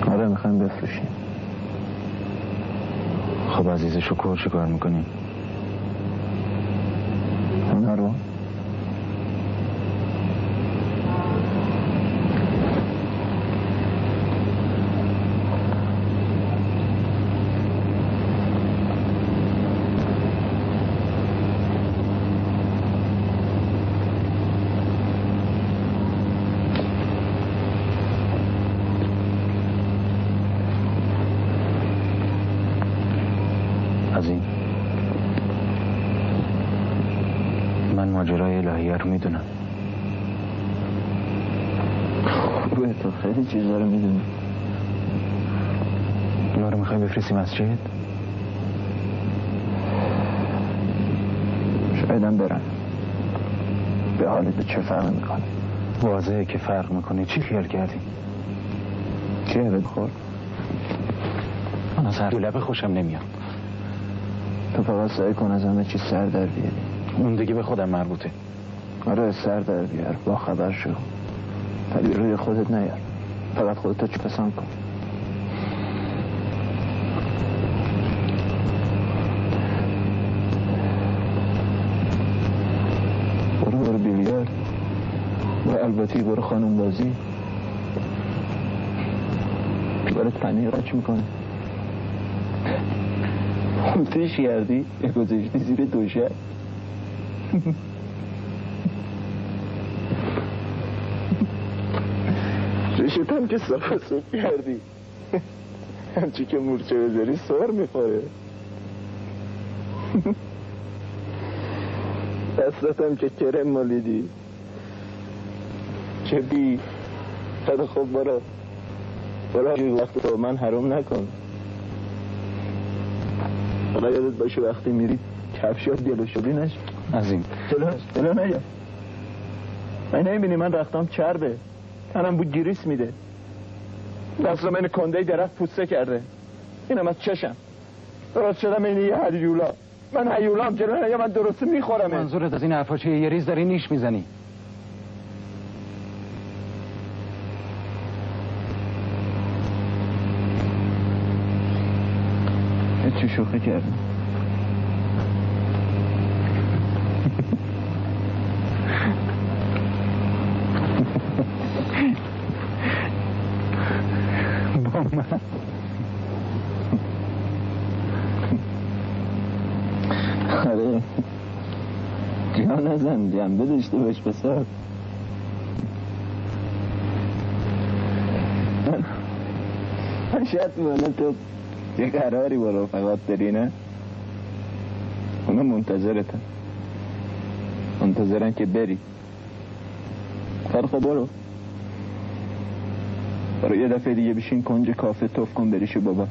آره میخوایم بفروشیم. خب عزیز شکر چی کار میکنیم؟ خونه رو ماجرای الهیه رو میدونم. خوبه تو خیلی چیزا رو میدونی. اونا رو میخوای بفرستی مسجد؟ شایدم برن. به حالت چه فرق میکنه؟ واضحه که فرق میکنه. چی خیال کردی؟ چی هبت خورد؟ من از هر لبه خوشم نمیاد. تو فقط سعی کن از همه چی سر در بیاری. اون دیگه به خودم مربوطه. آره سر در بیار، با خبر شو، ولی روی خودت نیار. فقط خودتو چی پسند کن. برو بیلیارد و البته برو خانم بازی. برات پنیر قاچ میکنه. خودش کردی گذاشتی زیر دوشه. رشتم که صاف کردی. همچی که مورچه بذاری سر میخوره. دستاتم که کرم مالیدی. چه بی خیلی خوب برو وقت رو من حرام نکن. حالا یادت باشه وقتی میری کفشات دیلو شدی نشد. عظیم جلو نیا. من نمیبینی من رختم چربه، تنم بود گریس میده. دست من کنده درخت پوسته کرده. اینم از چشم درست شدم. اینه یه هیولا. من هیولام. جلو نیا. من درست میخورم. منظورت از این حرفا چیه؟ یه ریز داری نیش میزنی. چی شوخی کردم؟ با من آره جا نزن، جنبه داشته باش پسر. من شاید می‌بینم تو یه قراری با رفقات داری نه؟ اونا منتظرن که بری. خب برو یه دفعه دیگه بشین کنج کافه توف کن بریشو بابات.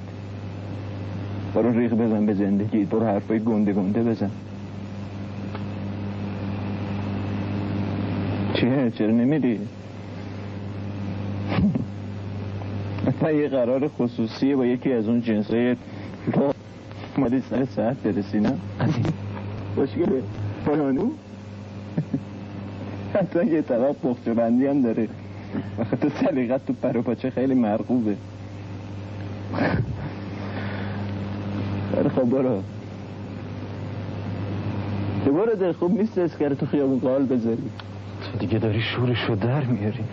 برو ریغ بزن به زندگی. برو حرفای گنده بزن. چیه؟ چرا نمیری؟ من یه قرار خصوصیه با یکی از اون جنسای مالی سر ساعت برسی نه؟ باشگله فرانو حتی یه طبق بخچه بندی هم داره. وقت تو سلیقت تو پر و پاچه خیلی مرغوبه. خب برو دل خوب نیست اسکره تو خیابون قال بذاری. تو دیگه داری شورشو در میاری.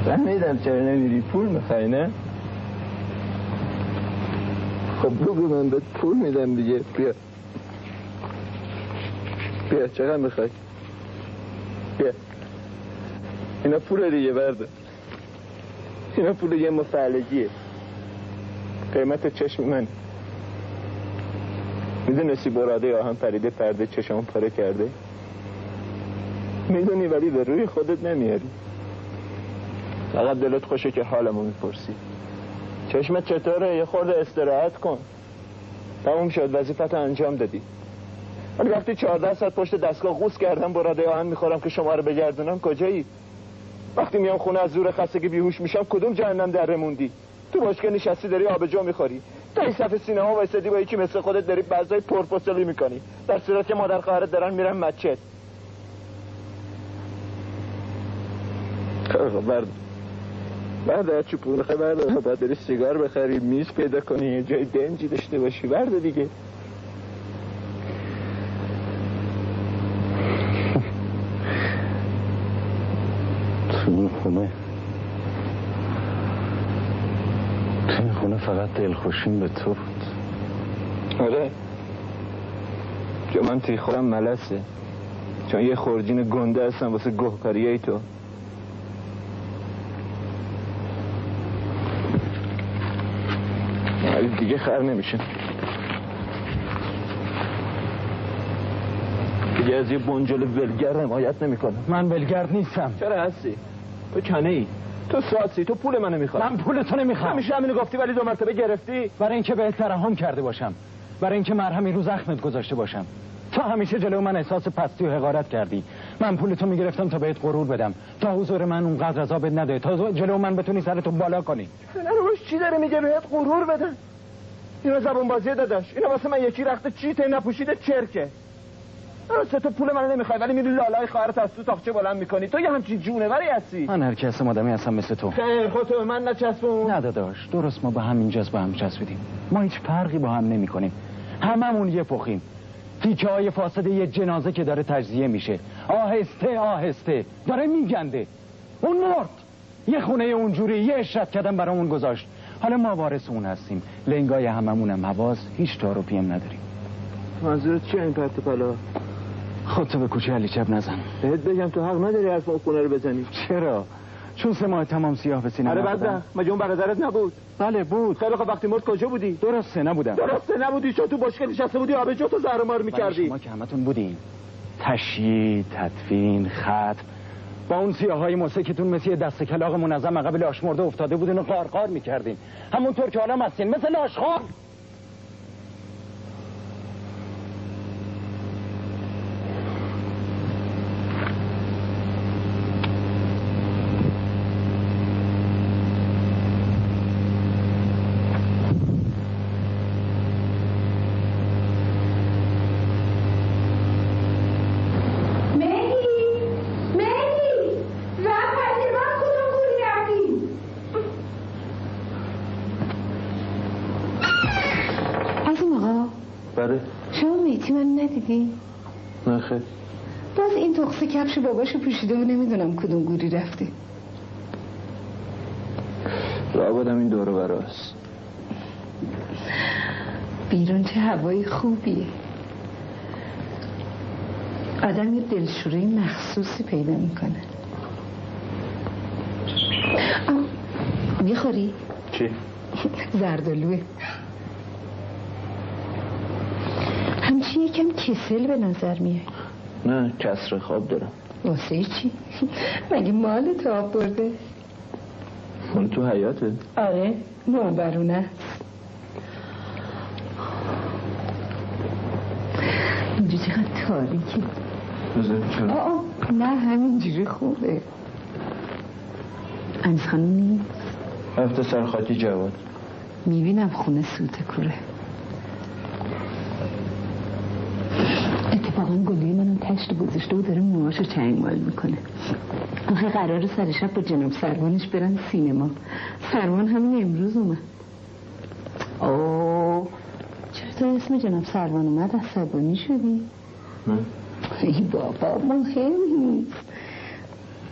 فهمیدم چرا نمیری. پول میخوای نه؟ خب بگو من بهت پول میدم دیگه. بیا چقدر میخوای؟ بیا اینا پول دیگه برده. اینا پول یه مفعلگیه. قیمت چشم من. میدونستی براده آهن پریده پرده چشم پاره کرده؟ میدونی ولی به روی خودت نمیاری. فقط دلت خوشه که حالمو میپرسی. چشمت چطوره؟ یه خورده استراحت کن. تموم شد، وظیفت انجام دادی. ولی وقتی 14 ساعت پشت دستگاه قوس کردم براده آهن میخورم که شما رو بگردونم کجایی؟ وقتی میام خونه از زور خستگی بیهوش میشم کدوم جهنم دره موندی؟ تو باشگاه نشستی داری آبجو میخوری، تا این صف سینه ها وایسادی با یکی مثل خودت داری بازای پرپسلی میکنی، در صورتی که مادر خواهرت دارن میرن مسجد. بعد چوبون خبر باید داری سیگار بخری، میز پیدا کنی، یه جای دنجی داشته باشی، برده دیگه. تو این خونه فقط دلخوشیم به تو بود. آره، چون من توی خودم ملسه، چون یه خورجین گنده هستم واسه گهکاریه تو. دیگه خر نمیشه، دیگه از یه بنجل ولگر حمایت نمیکنم. من ولگرد نیستم. چرا هستی؟ تو چنه ای، تو ساسی، تو پول منو میخوای. من پول تو نمیخوام. همیشه همینو گفتی ولی 2 مرتبه گرفتی. برای اینکه بهت ترحم کرده باشم، برای اینکه مرهمی رو زخمت گذاشته باشم. تو همیشه جلو من احساس پستی و حقارت کردی. من پول تو میگرفتم تا بهت غرور بدم، تا حضور من اونقدر عذابت نده، تا جلو من بتونی سرتو بالا کنی. نه روش چی داره میگه بهت غرور بدم؟ اینا زبون بازی داداش، اینا واسه من یکی رخت چیته نپوشیده چرکه. درسته تو پول منو نمیخوای ولی میری لالای خواهرت از تو تاقچه بلند میکنی. تو یه همچین جونوری هستی. من هر کس آدمی هستم مثل تو. خیر خودت به من نچسبون. نه داداش، درست ما با هم اینجاست با هم چسبیدیم. ما هیچ فرقی با هم نمیکنیم. هممون یه پخیم. تیکه های فاسد یه جنازه که داره تجزیه میشه، آهسته آهسته داره میگنده. اون مرد، یه خونه اونجوری یه اشرت کردن برامون گذاشت. حالا ما وارث اون هستیم، لنگای هممونم حواس، هیچ تعارفی هم نداریم. منظورت چیه این پرت و پلا؟ خودتو به کوچه علی چپ نزن. بهت بگم تو حق نداری حرف اون خونه رو بزنی. چرا؟ چون 3 ماه تمام سیاه به سینما. آره بعد مگه اون برادرت نبود؟ بله بود. خیلی خب وقتی مرد کجا بودی؟ درسته نبودم. درسته نبودی چون تو باشگاه نشسته بودی آبجو تو زهر مار می‌کردی. شما که همتون بودین. تشییع، تدفین، ختم، با اون سیاهای موسیقیتون مثل یه دست کلاغ منظم عقب لاش مرده افتاده بودین و قارقار می‌کردین. همونطور که حالا هستین مثل لاشخوار. نه خیر. باز این تخصه کفش باباشو پوشیده و نمیدونم کدوم گوری رفته. راه بادم این دور و براست. بیرون چه هوای خوبیه. آدم یه دلشوره مخصوصی پیدا میکنه. میخوری؟ چی؟ زردالوه. همچی یکم کسل به نظر میاد. نه کسر خواب دارم. واسه چی؟ مگه مال تو آب برده؟ مال تو حیاته؟ آره مابرونه. اینجا چقدر تاریکی. چرا؟ نه همینجوری خوبه. انس خانم نیست؟ رفته سرخاطی جواد. میبینم خونه سوته کوره. اتفاقا گلیه منم تشت گذاشته و داره موهاشو چنگمال میکنه. آخه قراره سر شب با جناب سروانش برن سینما. سروان همین امروز اومد. اوه چرا تو اسم جناب سروان اومد عصبانی شدی؟ نه ای بابا مهم نیست.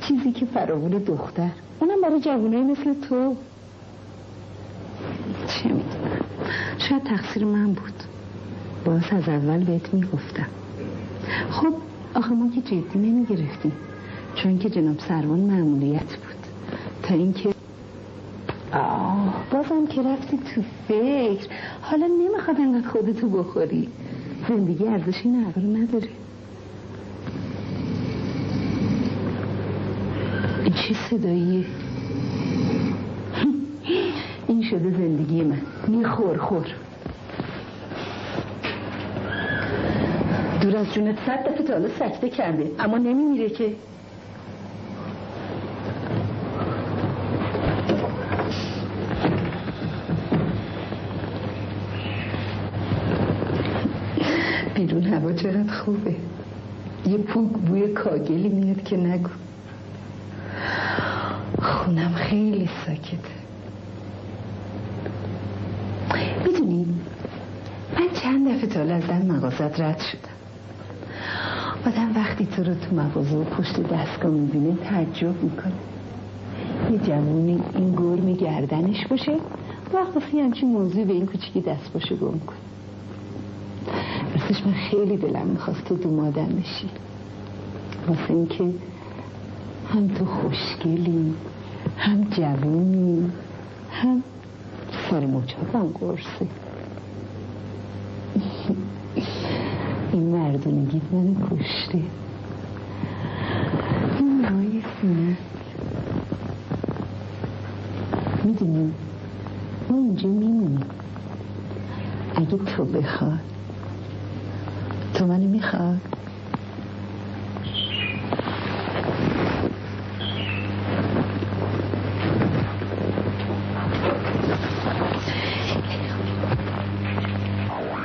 چیزی که فراوون دختر، اونم برای جوانایی مثل تو. چه میدونم، شاید تقصیر من بود. باز از اول بهت میگفتم. خب آخه ما که جدی نمیگرفتیم، چون که جناب سروان معمولیت بود. تا اینکه بازم که رفتی تو فکر. حالا نمیخواد انقدر خودتو بخوری. زندگی ارزش این حرفا رو نداره. این چه صداییه؟ این شده زندگی من. یه خور دور از جونت 100 دفعه تا حالا سکته کرده اما نمیمیره که. بیرون هوا چقدر خوبه. یه پوک بوی کاگلی میاد که نگو. خونم خیلی ساکته. میدونی من چند دفعه تا از در مغازت رد شدم. آدم وقتی تو رو تو مغازه و پشت دستگاه میبینه تعجب میکنه. یه جوونی این گرم گردنش باشه وقتی همچین موضوع به این کوچیکی دست باشه گم کن. راستش من خیلی دلم میخواست تو دومادم بشی، واسه این که هم تو خوشگلی، هم جوونی، هم سر موچاتم قرصه. این مردونگیت منو کشته. این مای سینت میدونی ما اینجا میمونیم. اگه تو بخواد تو منو میخواد.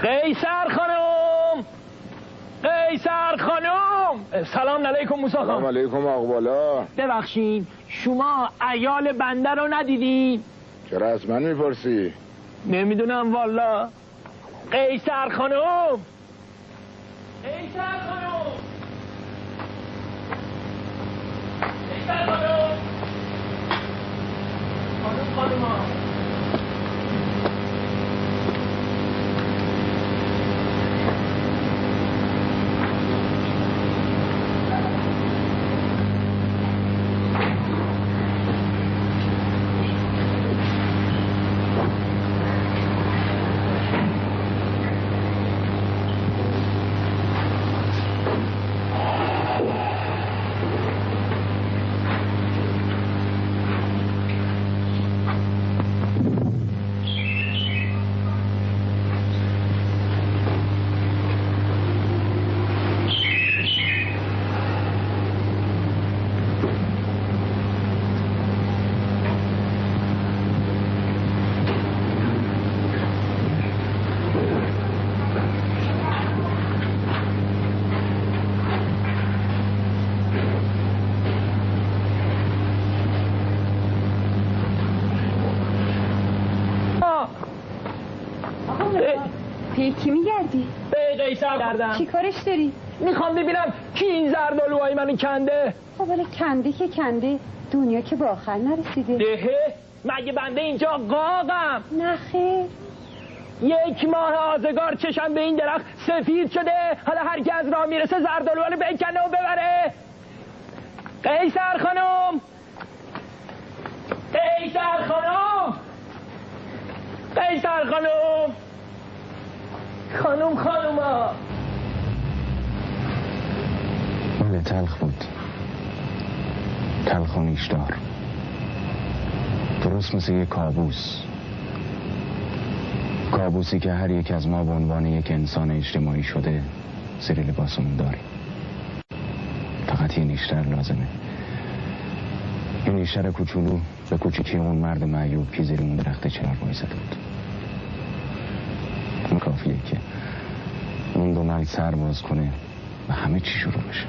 قیصر خانم، قیصر خانم. سلام علیکم موسی خان. سلام علیکم آقا بالا. ببخشید شما عیال بنده رو ندیدین؟ چرا از من میپرسی؟ نمیدونم والا. قیصر خانم، قیصر خانم، قیصر خانم، خانم. کی میگردی؟ به قیصر گردم. چی کارش داری؟ میخوام ببینم کی این زردالوهای منو کنده. خب ولی کنده که کنده، دنیا که به آخر نرسیده. دهه مگه بنده اینجا قاقم؟ نه خیر. 1 ماه آزگار چشم به این درخت سفید شده، حالا هر کی از راه میرسه زردالوها رو بکنه و ببره. قیصر خانم، قیصر خانم، قیصر خانم، خانوما. بله تلخ بود، تلخ و نیشدار، درست مثل یک کابوسی که هر یک از ما به عنوان یک انسان اجتماعی شده زیر لباسمون داریم. فقط یه نیشتر لازمه. یه نیشتر کوچولو به کوچیکی اون مرد معیوب که زیر اون درخت چنار وایساده بود. اون کافیه که اون دو مرگ سر باز کنه و همه چی شروع بشه.